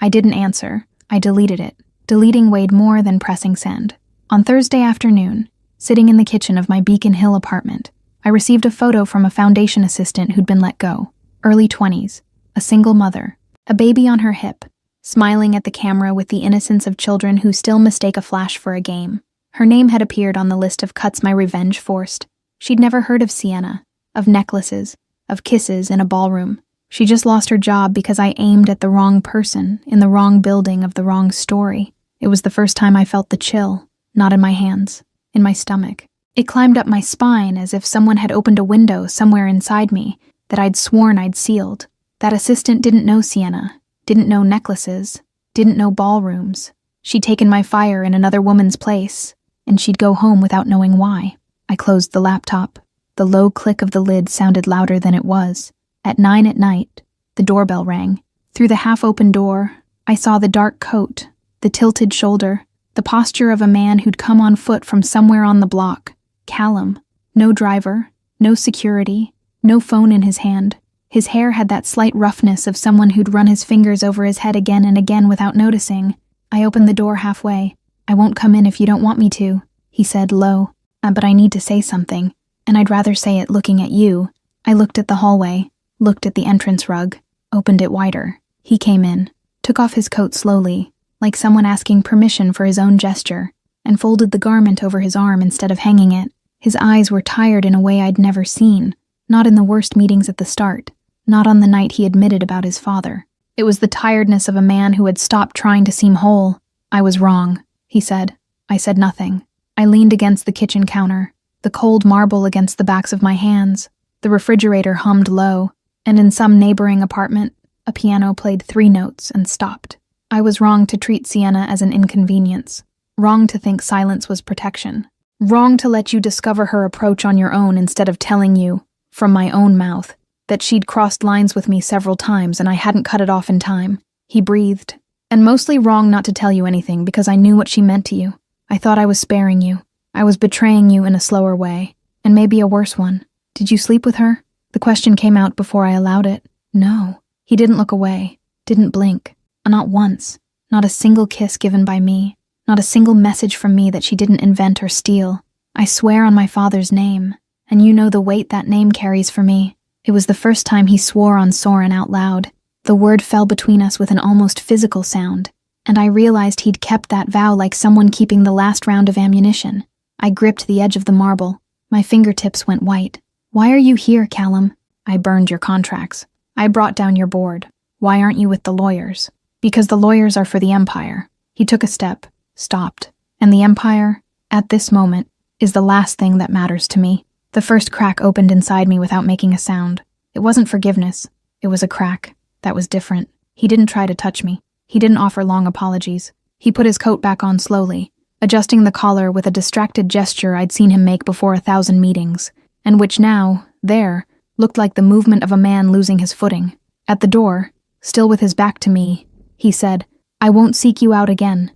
I didn't answer. I deleted it. Deleting weighed more than pressing send. On Thursday afternoon, sitting in the kitchen of my Beacon Hill apartment, I received a photo from a foundation assistant who'd been let go. Early 20s, a single mother, a baby on her hip, smiling at the camera with the innocence of children who still mistake a flash for a game. Her name had appeared on the list of cuts my revenge forced. She'd never heard of Sienna, of necklaces, of kisses in a ballroom. She just lost her job because I aimed at the wrong person in the wrong building of the wrong story. It was the first time I felt the chill, not in my hands, in my stomach. It climbed up my spine as if someone had opened a window somewhere inside me that I'd sworn I'd sealed. That assistant didn't know Sienna, didn't know necklaces, didn't know ballrooms. She'd taken my fire in another woman's place, and she'd go home without knowing why. I closed the laptop. The low click of the lid sounded louder than it was. At 9 at night, the doorbell rang. Through the half-open door, I saw the dark coat, the tilted shoulder, the posture of a man who'd come on foot from somewhere on the block. Callum. No driver, no security, no phone in his hand. His hair had that slight roughness of someone who'd run his fingers over his head again and again without noticing. I opened the door halfway. "I won't come in if you don't want me to," he said low. But I need to say something, and I'd rather say it looking at you." I looked at the hallway, looked at the entrance rug, opened it wider. He came in, took off his coat slowly, like someone asking permission for his own gesture, and folded the garment over his arm instead of hanging it. His eyes were tired in a way I'd never seen, not in the worst meetings at the start, not on the night he admitted about his father. It was the tiredness of a man who had stopped trying to seem whole. "I was wrong," he said. I said nothing. I leaned against the kitchen counter, the cold marble against the backs of my hands. The refrigerator hummed low, and in some neighboring apartment, a piano played 3 notes and stopped. I was wrong to treat Sienna as an inconvenience, wrong to think silence was protection, wrong to let you discover her approach on your own instead of telling you, from my own mouth, that she'd crossed lines with me several times and I hadn't cut it off in time. He breathed. "And mostly wrong not to tell you anything because I knew what she meant to you. I thought I was sparing you. I was betraying you in a slower way, and maybe a worse one. Did you sleep with her?" The question came out before I allowed it. "No." He didn't look away, didn't blink. Not once. Not a single kiss given by me. Not a single message from me that she didn't invent or steal. I swear on my father's name, and you know the weight that name carries for me. It was the first time he swore on Soren out loud. The word fell between us with an almost physical sound, and I realized he'd kept that vow like someone keeping the last round of ammunition. I gripped the edge of the marble. My fingertips went white. "Why are you here, Callum?" "I burned your contracts. I brought down your board. Why aren't you with the lawyers?" "Because the lawyers are for the Empire." He took a step, stopped. "And the Empire, at this moment, is the last thing that matters to me." The first crack opened inside me without making a sound. It wasn't forgiveness. It was a crack. That was different. He didn't try to touch me. He didn't offer long apologies. He put his coat back on slowly, adjusting the collar with a distracted gesture I'd seen him make before 1,000 meetings, and which now, there, looked like the movement of a man losing his footing. At the door, still with his back to me, he said, "I won't seek you out again.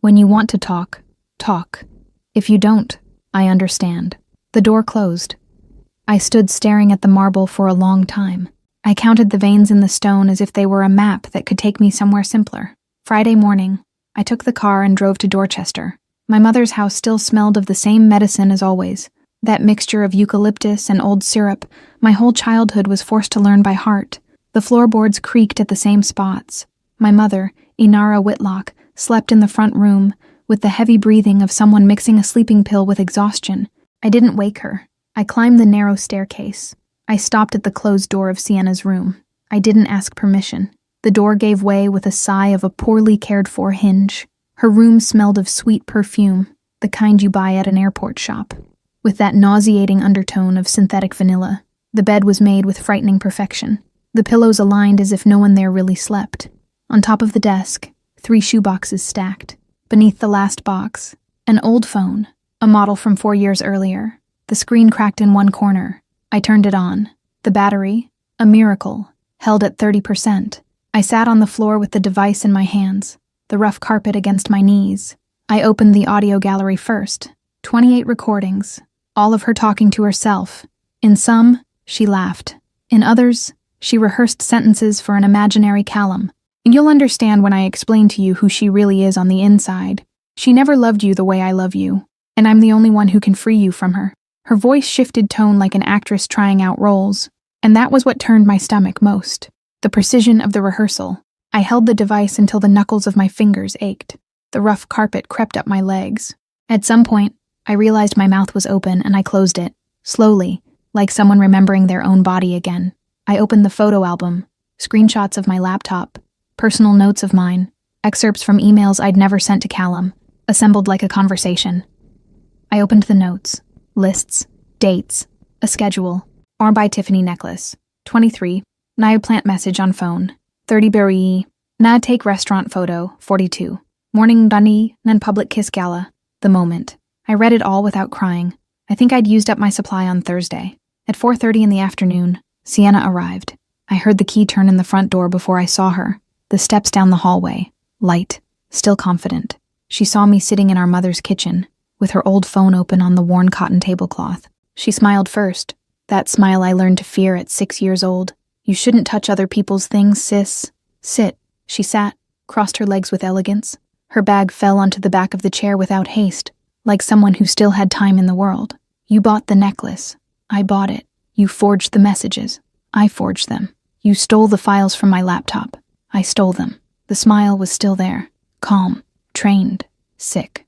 When you want to talk, talk. If you don't, I understand." The door closed. I stood staring at the marble for a long time. I counted the veins in the stone as if they were a map that could take me somewhere simpler. Friday morning, I took the car and drove to Dorchester. My mother's house still smelled of the same medicine as always. That mixture of eucalyptus and old syrup my whole childhood was forced to learn by heart. The floorboards creaked at the same spots. My mother, Inara Whitlock, slept in the front room, with the heavy breathing of someone mixing a sleeping pill with exhaustion. I didn't wake her. I climbed the narrow staircase. I stopped at the closed door of Sienna's room. I didn't ask permission. The door gave way with a sigh of a poorly cared-for hinge. Her room smelled of sweet perfume, the kind you buy at an airport shop, with that nauseating undertone of synthetic vanilla. The bed was made with frightening perfection. The pillows aligned as if no one there really slept. On top of the desk, 3 shoeboxes stacked. Beneath the last box, an old phone, a model from 4 years earlier. The screen cracked in one corner. I turned it on. The battery, a miracle, held at 30%. I sat on the floor with the device in my hands, the rough carpet against my knees. I opened the audio gallery first. 28 recordings, all of her talking to herself. In some, she laughed. In others, she rehearsed sentences for an imaginary Callum. You'll understand when I explain to you who she really is on the inside. She never loved you the way I love you, and I'm the only one who can free you from her. Her voice shifted tone like an actress trying out roles, and that was what turned my stomach most. The precision of the rehearsal. I held the device until the knuckles of my fingers ached. The rough carpet crept up my legs. At some point, I realized my mouth was open and I closed it, slowly, like someone remembering their own body again. I opened the photo album, screenshots of my laptop, personal notes of mine, excerpts from emails I'd never sent to Callum, assembled like a conversation. I opened the notes, lists, dates, a schedule. Or by Tiffany necklace. 23. Naya plant message on phone. 30 Berry. Na take restaurant photo. 42. Morning Dunny, nan public kiss gala. The moment. I read it all without crying. I think I'd used up my supply on Thursday. At 4:30 in the afternoon, Sienna arrived. I heard the key turn in the front door before I saw her. The steps down the hallway. Light. Still confident. She saw me sitting in our mother's kitchen, with her old phone open on the worn cotton tablecloth. She smiled first. That smile I learned to fear at 6 years old. You shouldn't touch other people's things, sis. Sit. She sat, crossed her legs with elegance. Her bag fell onto the back of the chair without haste, like someone who still had time in the world. You bought the necklace. I bought it. You forged the messages. I forged them. You stole the files from my laptop. I stole them. The smile was still there. Calm. Trained. Sick.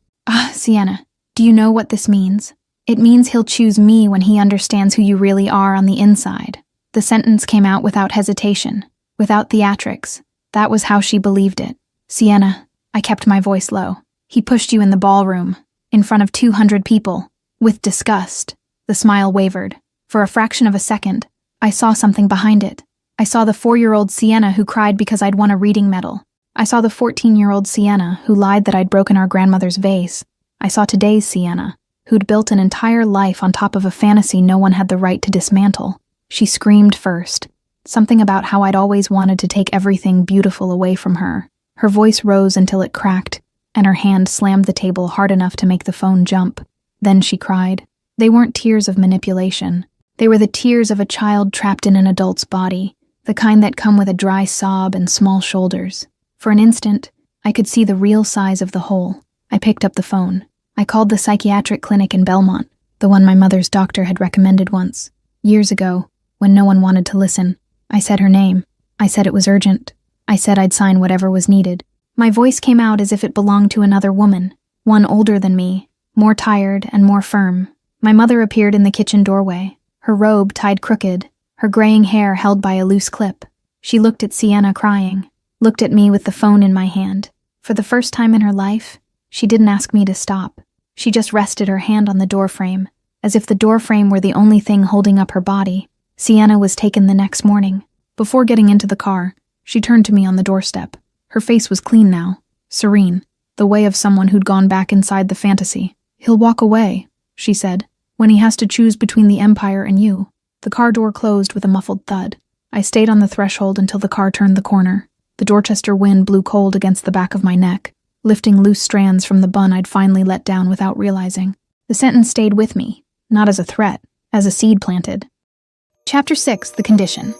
Sienna, do you know what this means? It means he'll choose me when he understands who you really are on the inside. The sentence came out without hesitation, without theatrics. That was how she believed it. Sienna, I kept my voice low. He pushed you in the ballroom, in front of 200 people, with disgust. The smile wavered. For a fraction of a second, I saw something behind it. I saw the 4-year-old Sienna who cried because I'd won a reading medal. I saw the 14-year-old Sienna who lied that I'd broken our grandmother's vase. I saw today's Sienna, who'd built an entire life on top of a fantasy no one had the right to dismantle. She screamed first, something about how I'd always wanted to take everything beautiful away from her. Her voice rose until it cracked, and her hand slammed the table hard enough to make the phone jump. Then she cried. They weren't tears of manipulation. They were the tears of a child trapped in an adult's body, the kind that come with a dry sob and small shoulders. For an instant, I could see the real size of the hole. I picked up the phone. I called the psychiatric clinic in Belmont, the one my mother's doctor had recommended once. Years ago, when no one wanted to listen, I said her name. I said it was urgent. I said I'd sign whatever was needed. My voice came out as if it belonged to another woman, one older than me, more tired and more firm. My mother appeared in the kitchen doorway, her robe tied crooked, her graying hair held by a loose clip. She looked at Sienna crying, looked at me with the phone in my hand. For the first time in her life, she didn't ask me to stop. She just rested her hand on the doorframe, as if the doorframe were the only thing holding up her body. Sienna was taken the next morning. Before getting into the car, she turned to me on the doorstep. Her face was clean now, serene, the way of someone who'd gone back inside the fantasy. He'll walk away, she said, when he has to choose between the Empire and you. The car door closed with a muffled thud. I stayed on the threshold until the car turned the corner. The Dorchester wind blew cold against the back of my neck, lifting loose strands from the bun I'd finally let down without realizing. The sentence stayed with me, not as a threat, as a seed planted. Chapter 6, The Condition.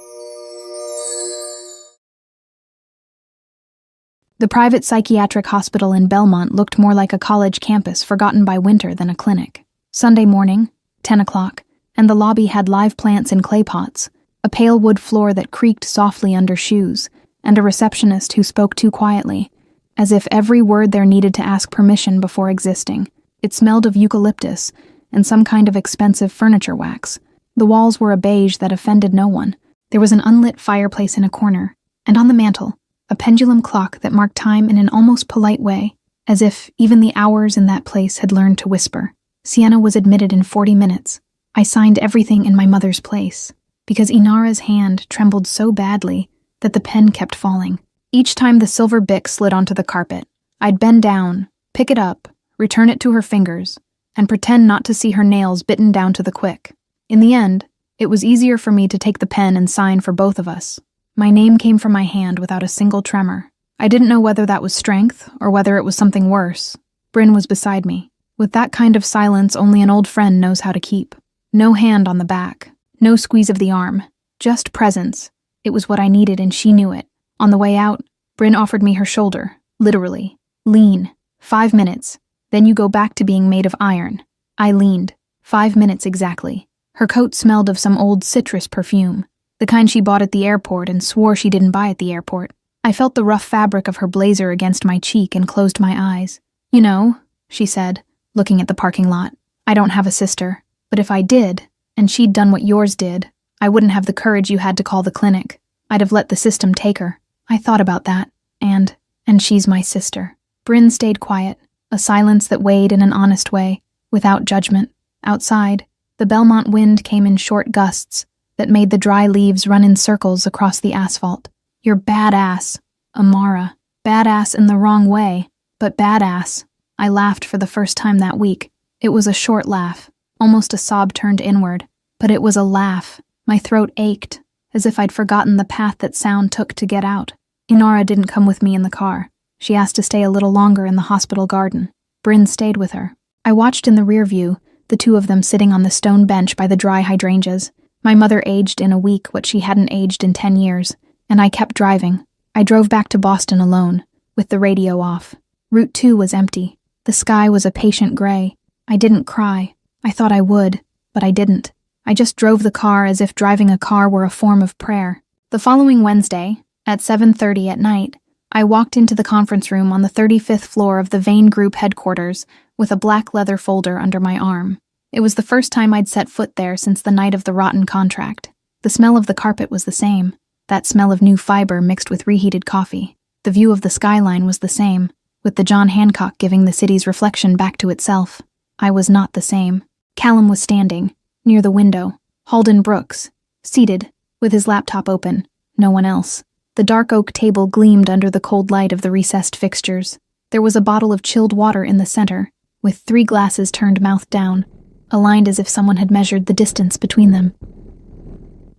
The private psychiatric hospital in Belmont looked more like a college campus forgotten by winter than a clinic. Sunday morning, 10 o'clock, and the lobby had live plants in clay pots, a pale wood floor that creaked softly under shoes, and a receptionist who spoke too quietly, as if every word there needed to ask permission before existing. It smelled of eucalyptus and some kind of expensive furniture wax. The walls were a beige that offended no one. There was an unlit fireplace in a corner, and on the mantel, a pendulum clock that marked time in an almost polite way, as if even the hours in that place had learned to whisper. Sienna was admitted in 40 minutes. I signed everything in my mother's place, because Inara's hand trembled so badly that the pen kept falling. Each time the silver bic slid onto the carpet, I'd bend down, pick it up, return it to her fingers, and pretend not to see her nails bitten down to the quick. In the end, It was easier for me to take the pen and sign for both of us. My name came from my hand without a single tremor. I didn't know whether that was strength or whether it was something worse. Bryn was beside me. With that kind of silence only an old friend knows how to keep. No hand on the back. No squeeze of the arm. Just presence. It was what I needed and she knew it. On the way out, Bryn offered me her shoulder. Literally. Lean. 5 minutes. Then you go back to being made of iron. I leaned. 5 minutes exactly. Her coat smelled of some old citrus perfume. The kind she bought at the airport and swore she didn't buy at the airport. I felt the rough fabric of her blazer against my cheek and closed my eyes. You know, she said, looking at the parking lot, I don't have a sister. But if I did, and she'd done what yours did, I wouldn't have the courage you had to call the clinic. I'd have let the system take her. I thought about that. And she's my sister. Bryn stayed quiet, a silence that weighed in an honest way, without judgment. Outside, the Belmont wind came in short gusts that made the dry leaves run in circles across the asphalt. You're badass, Amara. Badass in the wrong way, but badass. I laughed for the first time that week. It was a short laugh, almost a sob turned inward, but it was a laugh. My throat ached, as if I'd forgotten the path that sound took to get out. Inara didn't come with me in the car. She asked to stay a little longer in the hospital garden. Bryn stayed with her. I watched in the rear view, the two of them sitting on the stone bench by the dry hydrangeas. My mother aged in a week what she hadn't aged in 10 years, and I kept driving. I drove back to Boston alone, with the radio off. Route 2 was empty. The sky was a patient gray. I didn't cry. I thought I would, but I didn't. I just drove the car as if driving a car were a form of prayer. The following Wednesday, at 7:30 at night, I walked into the conference room on the 35th floor of the Vane Group headquarters with a black leather folder under my arm. It was the first time I'd set foot there since the night of the rotten contract. The smell of the carpet was the same, that smell of new fiber mixed with reheated coffee. The view of the skyline was the same, with the John Hancock giving the city's reflection back to itself. I was not the same. Callum was standing, near the window. Halden Brooks, seated, with his laptop open. No one else. The dark oak table gleamed under the cold light of the recessed fixtures. There was a bottle of chilled water in the center, with 3 glasses turned mouth down, aligned as if someone had measured the distance between them.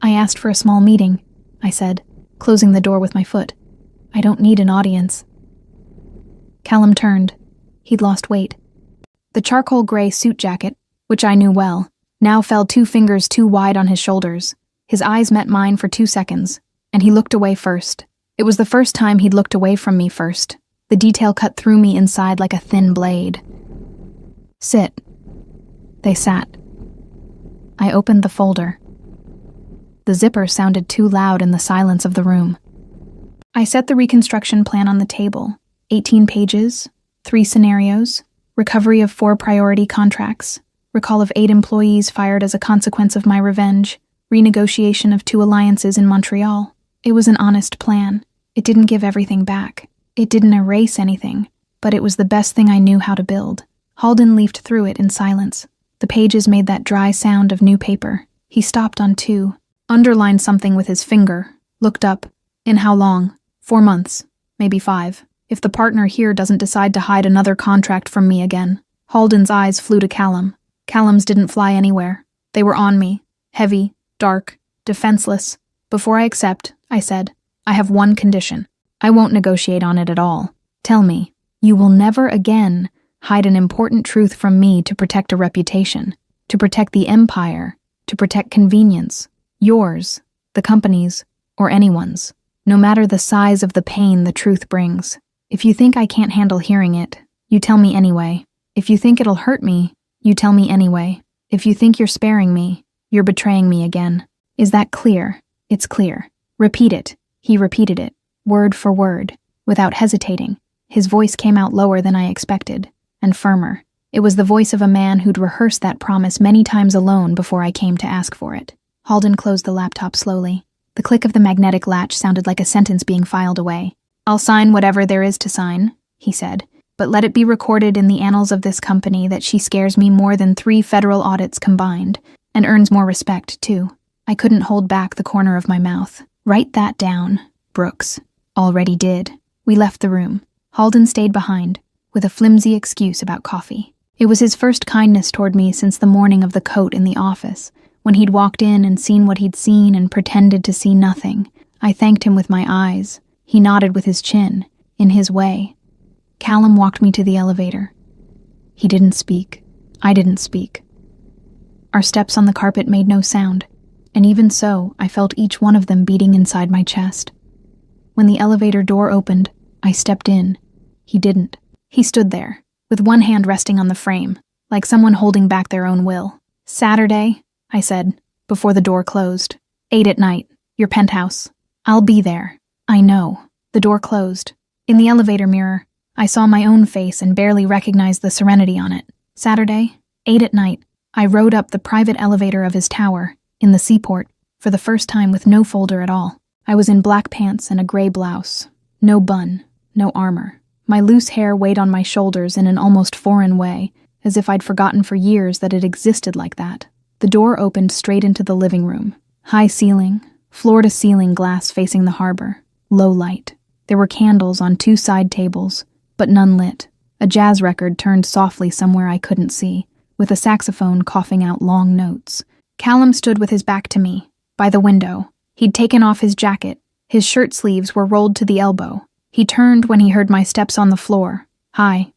I asked for a small meeting, I said, closing the door with my foot. I don't need an audience. Callum turned. He'd lost weight. The charcoal gray suit jacket, which I knew well, now fell 2 fingers too wide on his shoulders. His eyes met mine for 2 seconds, and he looked away first. It was the first time he'd looked away from me first. The detail cut through me inside like a thin blade. Sit. They sat. I opened the folder. The zipper sounded too loud in the silence of the room. I set the reconstruction plan on the table. 18 pages, 3 scenarios, recovery of 4 priority contracts, recall of 8 employees fired as a consequence of my revenge, renegotiation of 2 alliances in Montreal. It was an honest plan. It didn't give everything back. It didn't erase anything, but it was the best thing I knew how to build. Halden leafed through it in silence. The pages made that dry sound of new paper. He stopped on 2, underlined something with his finger, looked up. In how long? 4 months, maybe 5. If the partner here doesn't decide to hide another contract from me again. Halden's eyes flew to Callum. Callum's didn't fly anywhere. They were on me, heavy, dark, defenseless. Before I accept, I said, I have one condition. I won't negotiate on it at all. Tell me, you will never again hide an important truth from me to protect a reputation, to protect the empire, to protect convenience, yours, the company's, or anyone's, no matter the size of the pain the truth brings. If you think I can't handle hearing it, you tell me anyway. If you think it'll hurt me, you tell me anyway. If you think you're sparing me, you're betraying me again. Is that clear? It's clear. Repeat it. He repeated it, word for word, without hesitating. His voice came out lower than I expected, and firmer. It was the voice of a man who'd rehearsed that promise many times alone before I came to ask for it. Halden closed the laptop slowly. The click of the magnetic latch sounded like a sentence being filed away. I'll sign whatever there is to sign, he said, but let it be recorded in the annals of this company that she scares me more than 3 federal audits combined, and earns more respect, too. I couldn't hold back the corner of my mouth. Write that down, Brooks. Already did. We left the room. Halden stayed behind, with a flimsy excuse about coffee. It was his first kindness toward me since the morning of the coat in the office, When he'd walked in and seen what he'd seen and pretended to see nothing, I thanked him with my eyes. He nodded with his chin, in his way. Callum walked me to the elevator. He didn't speak. I didn't speak. Our steps on the carpet made no sound, and even so, I felt each one of them beating inside my chest. When the elevator door opened, I stepped in. He didn't. He stood there, with one hand resting on the frame, like someone holding back their own will. "Saturday," I said, before the door closed. "8 at night, your penthouse. I'll be there." I know. The door closed. In the elevator mirror, I saw my own face and barely recognized the serenity on it. Saturday, 8 at night, I rode up the private elevator of his tower, in the seaport, for the first time with no folder at all. I was in black pants and a gray blouse. No bun, no armor. My loose hair weighed on my shoulders in an almost foreign way, as if I'd forgotten for years that it existed like that. The door opened straight into the living room. High ceiling, floor-to-ceiling glass facing the harbor. Low light. There were candles on 2 side tables, but none lit. A jazz record turned softly somewhere I couldn't see, with a saxophone coughing out long notes. Callum stood with his back to me, by the window. He'd taken off his jacket. His shirt sleeves were rolled to the elbow. He turned when he heard my steps on the floor. Hi.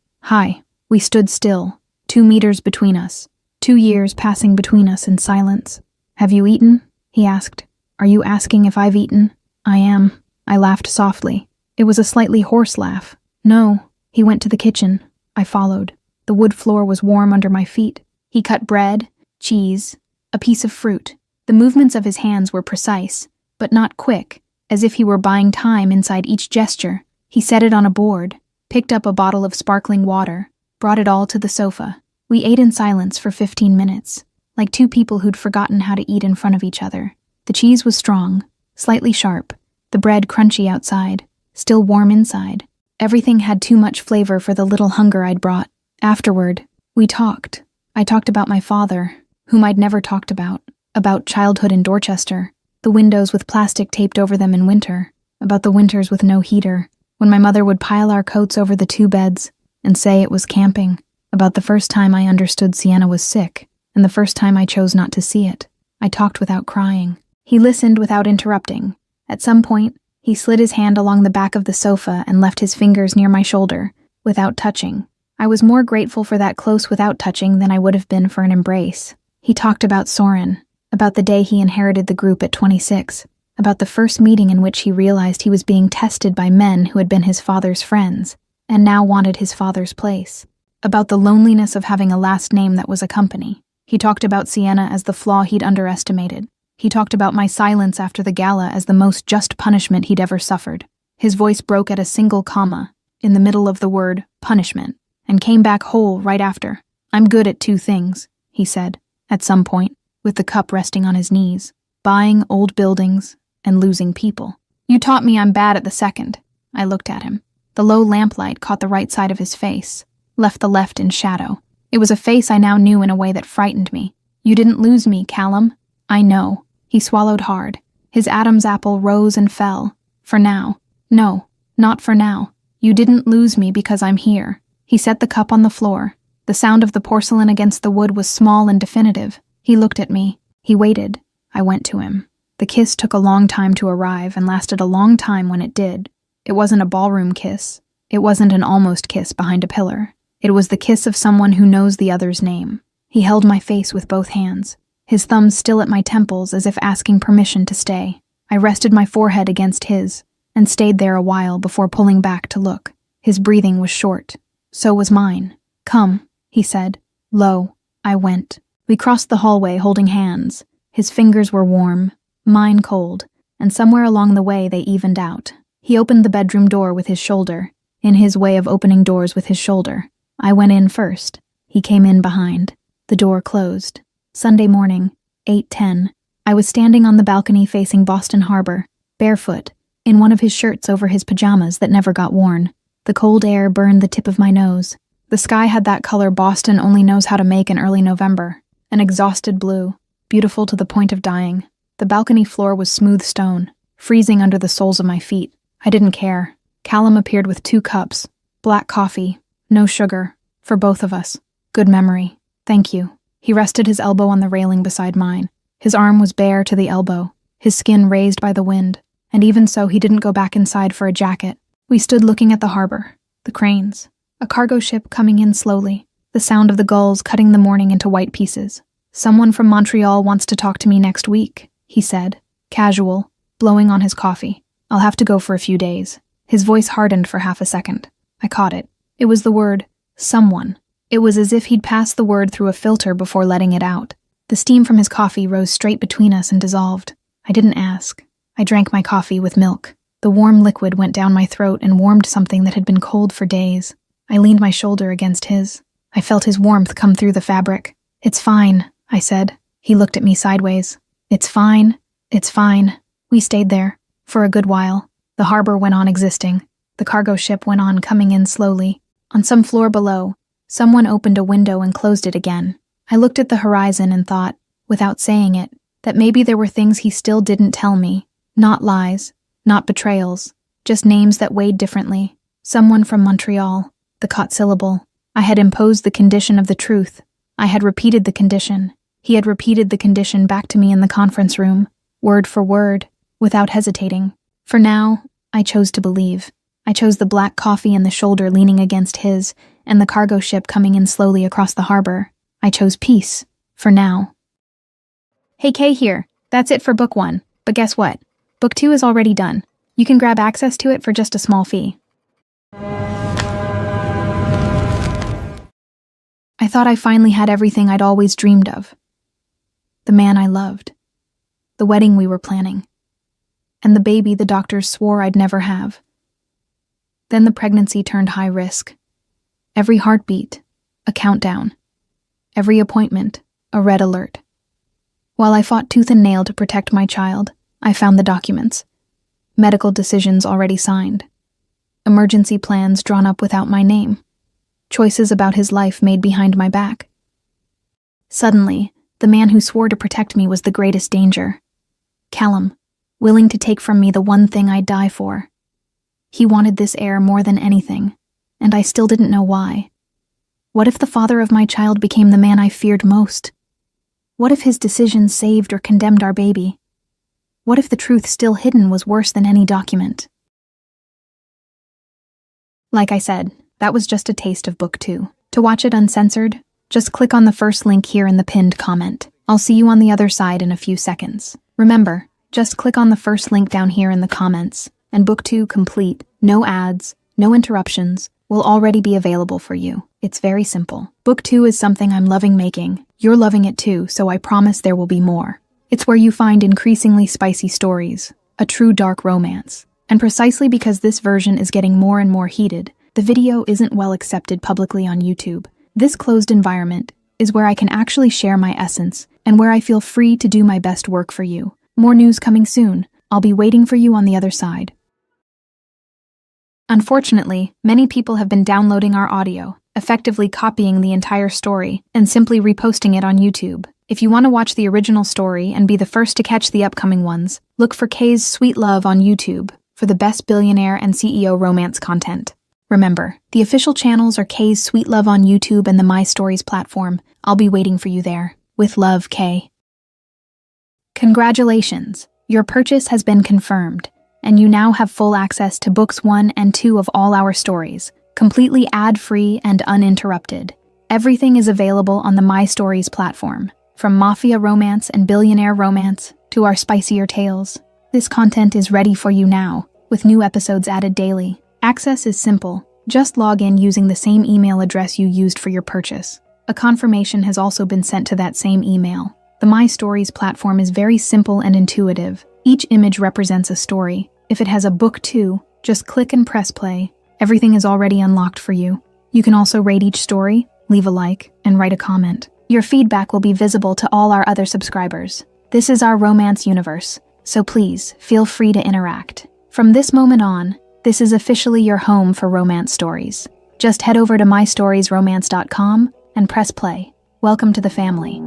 We stood still, 2 meters between us. 2 years passing between us in silence. "Have you eaten?" he asked. "Are you asking if I've eaten?" "I am." I laughed softly. It was a slightly hoarse laugh. "No." He went to the kitchen. I followed. The wood floor was warm under my feet. He cut bread, cheese, a piece of fruit. The movements of his hands were precise, but not quick, as if he were buying time inside each gesture. He set it on a board, picked up a bottle of sparkling water, brought it all to the sofa. We ate in silence for 15 minutes, like 2 people who'd forgotten how to eat in front of each other. The cheese was strong, slightly sharp, the bread crunchy outside, still warm inside. Everything had too much flavor for the little hunger I'd brought. Afterward, we talked. I talked about my father, whom I'd never talked about childhood in Dorchester, the windows with plastic taped over them in winter, about the winters with no heater, when my mother would pile our coats over the 2 beds and say it was camping, about the first time I understood Sienna was sick, and the first time I chose not to see it. I talked without crying. He listened without interrupting. At some point, he slid his hand along the back of the sofa and left his fingers near my shoulder, without touching. I was more grateful for that close without touching than I would have been for an embrace. He talked about Soren, about the day he inherited the group at 26, about the first meeting in which he realized he was being tested by men who had been his father's friends, and now wanted his father's place, about the loneliness of having a last name that was a company. He talked about Sienna as the flaw he'd underestimated. He talked about my silence after the gala as the most just punishment he'd ever suffered. His voice broke at a single comma, in the middle of the word punishment, and came back whole right after. "I'm good at 2 things, he said, at some point, with the cup resting on his knees. Buying old buildings and losing people. You taught me I'm bad at the second." I looked at him. The low lamplight caught the right side of his face, left the left in shadow. It was a face I now knew in a way that frightened me. "You didn't lose me, Callum." "I know." He swallowed hard. His Adam's apple rose and fell. "For now." "No, not for now. You didn't lose me because I'm here." He set the cup on the floor. The sound of the porcelain against the wood was small and definitive. He looked at me. He waited. I went to him. The kiss took a long time to arrive and lasted a long time when it did. It wasn't a ballroom kiss. It wasn't an almost kiss behind a pillar. It was the kiss of someone who knows the other's name. He held my face with both hands, his thumbs still at my temples as if asking permission to stay. I rested my forehead against his, and stayed there a while before pulling back to look. His breathing was short. So was mine. "Come," he said. Low. I went. We crossed the hallway holding hands. His fingers were warm, mine cold, and somewhere along the way they evened out. He opened the bedroom door with his shoulder, in his way of opening doors with his shoulder. I went in first. He came in behind. The door closed. Sunday morning, 8:10. I was standing on the balcony facing Boston Harbor, barefoot, in one of his shirts over his pajamas that never got worn. The cold air burned the tip of my nose. The sky had that color Boston only knows how to make in early November, an exhausted blue, beautiful to the point of dying. The balcony floor was smooth stone, freezing under the soles of my feet. I didn't care. Callum appeared with 2 cups, black coffee, no sugar, for both of us. Good memory. Thank you. He rested his elbow on the railing beside mine. His arm was bare to the elbow, his skin raised by the wind, and even so he didn't go back inside for a jacket. We stood looking at the harbor, the cranes, a cargo ship coming in slowly, the sound of the gulls cutting the morning into white pieces. "Someone from Montreal wants to talk to me next week," he said, casual, blowing on his coffee. "I'll have to go for a few days." His voice hardened for half a second. I caught it. It was the word, someone. It was as if he'd passed the word through a filter before letting it out. The steam from his coffee rose straight between us and dissolved. I didn't ask. I drank my coffee with milk. The warm liquid went down my throat and warmed something that had been cold for days. I leaned my shoulder against his. I felt his warmth come through the fabric. "It's fine," I said. He looked at me sideways. "It's fine. It's fine." We stayed there for a good while. The harbor went on existing. The cargo ship went on coming in slowly. On some floor below, someone opened a window and closed it again. I looked at the horizon and thought, without saying it, that maybe there were things he still didn't tell me. Not lies, not betrayals, just names that weighed differently. Someone from Montreal, the caught syllable. I had imposed the condition of the truth. I had repeated the condition. He had repeated the condition back to me in the conference room, word for word, without hesitating. For now, I chose to believe. I chose the black coffee and the shoulder leaning against his, and the cargo ship coming in slowly across the harbor. I chose peace, for now. Hey, Kay here. That's it for book 1. But guess what? Book 2 is already done. You can grab access to it for just a small fee. I thought I finally had everything I'd always dreamed of. The man I loved. The wedding we were planning. And the baby the doctors swore I'd never have. Then the pregnancy turned high risk. Every heartbeat, a countdown. Every appointment, a red alert. While I fought tooth and nail to protect my child, I found the documents. Medical decisions already signed. Emergency plans drawn up without my name. Choices about his life made behind my back. Suddenly, the man who swore to protect me was the greatest danger. Callum, willing to take from me the one thing I'd die for. He wanted this heir more than anything, and I still didn't know why. What if the father of my child became the man I feared most? What if his decisions saved or condemned our baby? What if the truth still hidden was worse than any document? Like I said, that was just a taste of book 2. To watch it uncensored, just click on the first link here in the pinned comment. I'll see you on the other side in a few seconds. Remember, just click on the first link down here in the comments, and book 2 complete, no ads, no interruptions, will already be available for you. It's very simple. Book 2 is something I'm loving making. You're loving it too, so I promise there will be more. It's where you find increasingly spicy stories, a true dark romance. And precisely because this version is getting more and more heated, the video isn't well accepted publicly on YouTube. This closed environment is where I can actually share my essence and where I feel free to do my best work for you. More news coming soon. I'll be waiting for you on the other side. Unfortunately, many people have been downloading our audio, effectively copying the entire story, and simply reposting it on YouTube. If you want to watch the original story and be the first to catch the upcoming ones, look for Kay's Sweet Love on YouTube for the best billionaire and CEO romance content. Remember, the official channels are Kay's Sweet Love on YouTube and the My Stories platform. I'll be waiting for you there. With love, Kay. Congratulations! Your purchase has been confirmed, and you now have full access to books 1 and 2 of all our stories, completely ad-free and uninterrupted. Everything is available on the My Stories platform, from mafia romance and billionaire romance to our spicier tales. This content is ready for you now, with new episodes added daily. Access is simple. Just log in using the same email address you used for your purchase. A confirmation has also been sent to that same email. The My Stories platform is very simple and intuitive. Each image represents a story. If it has a book 2, just click and press play. Everything is already unlocked for you. You can also rate each story, leave a like, and write a comment. Your feedback will be visible to all our other subscribers. This is our romance universe, so please feel free to interact. From this moment on, this is officially your home for romance stories. Just head over to mystoriesromance.com and press play. Welcome to the family.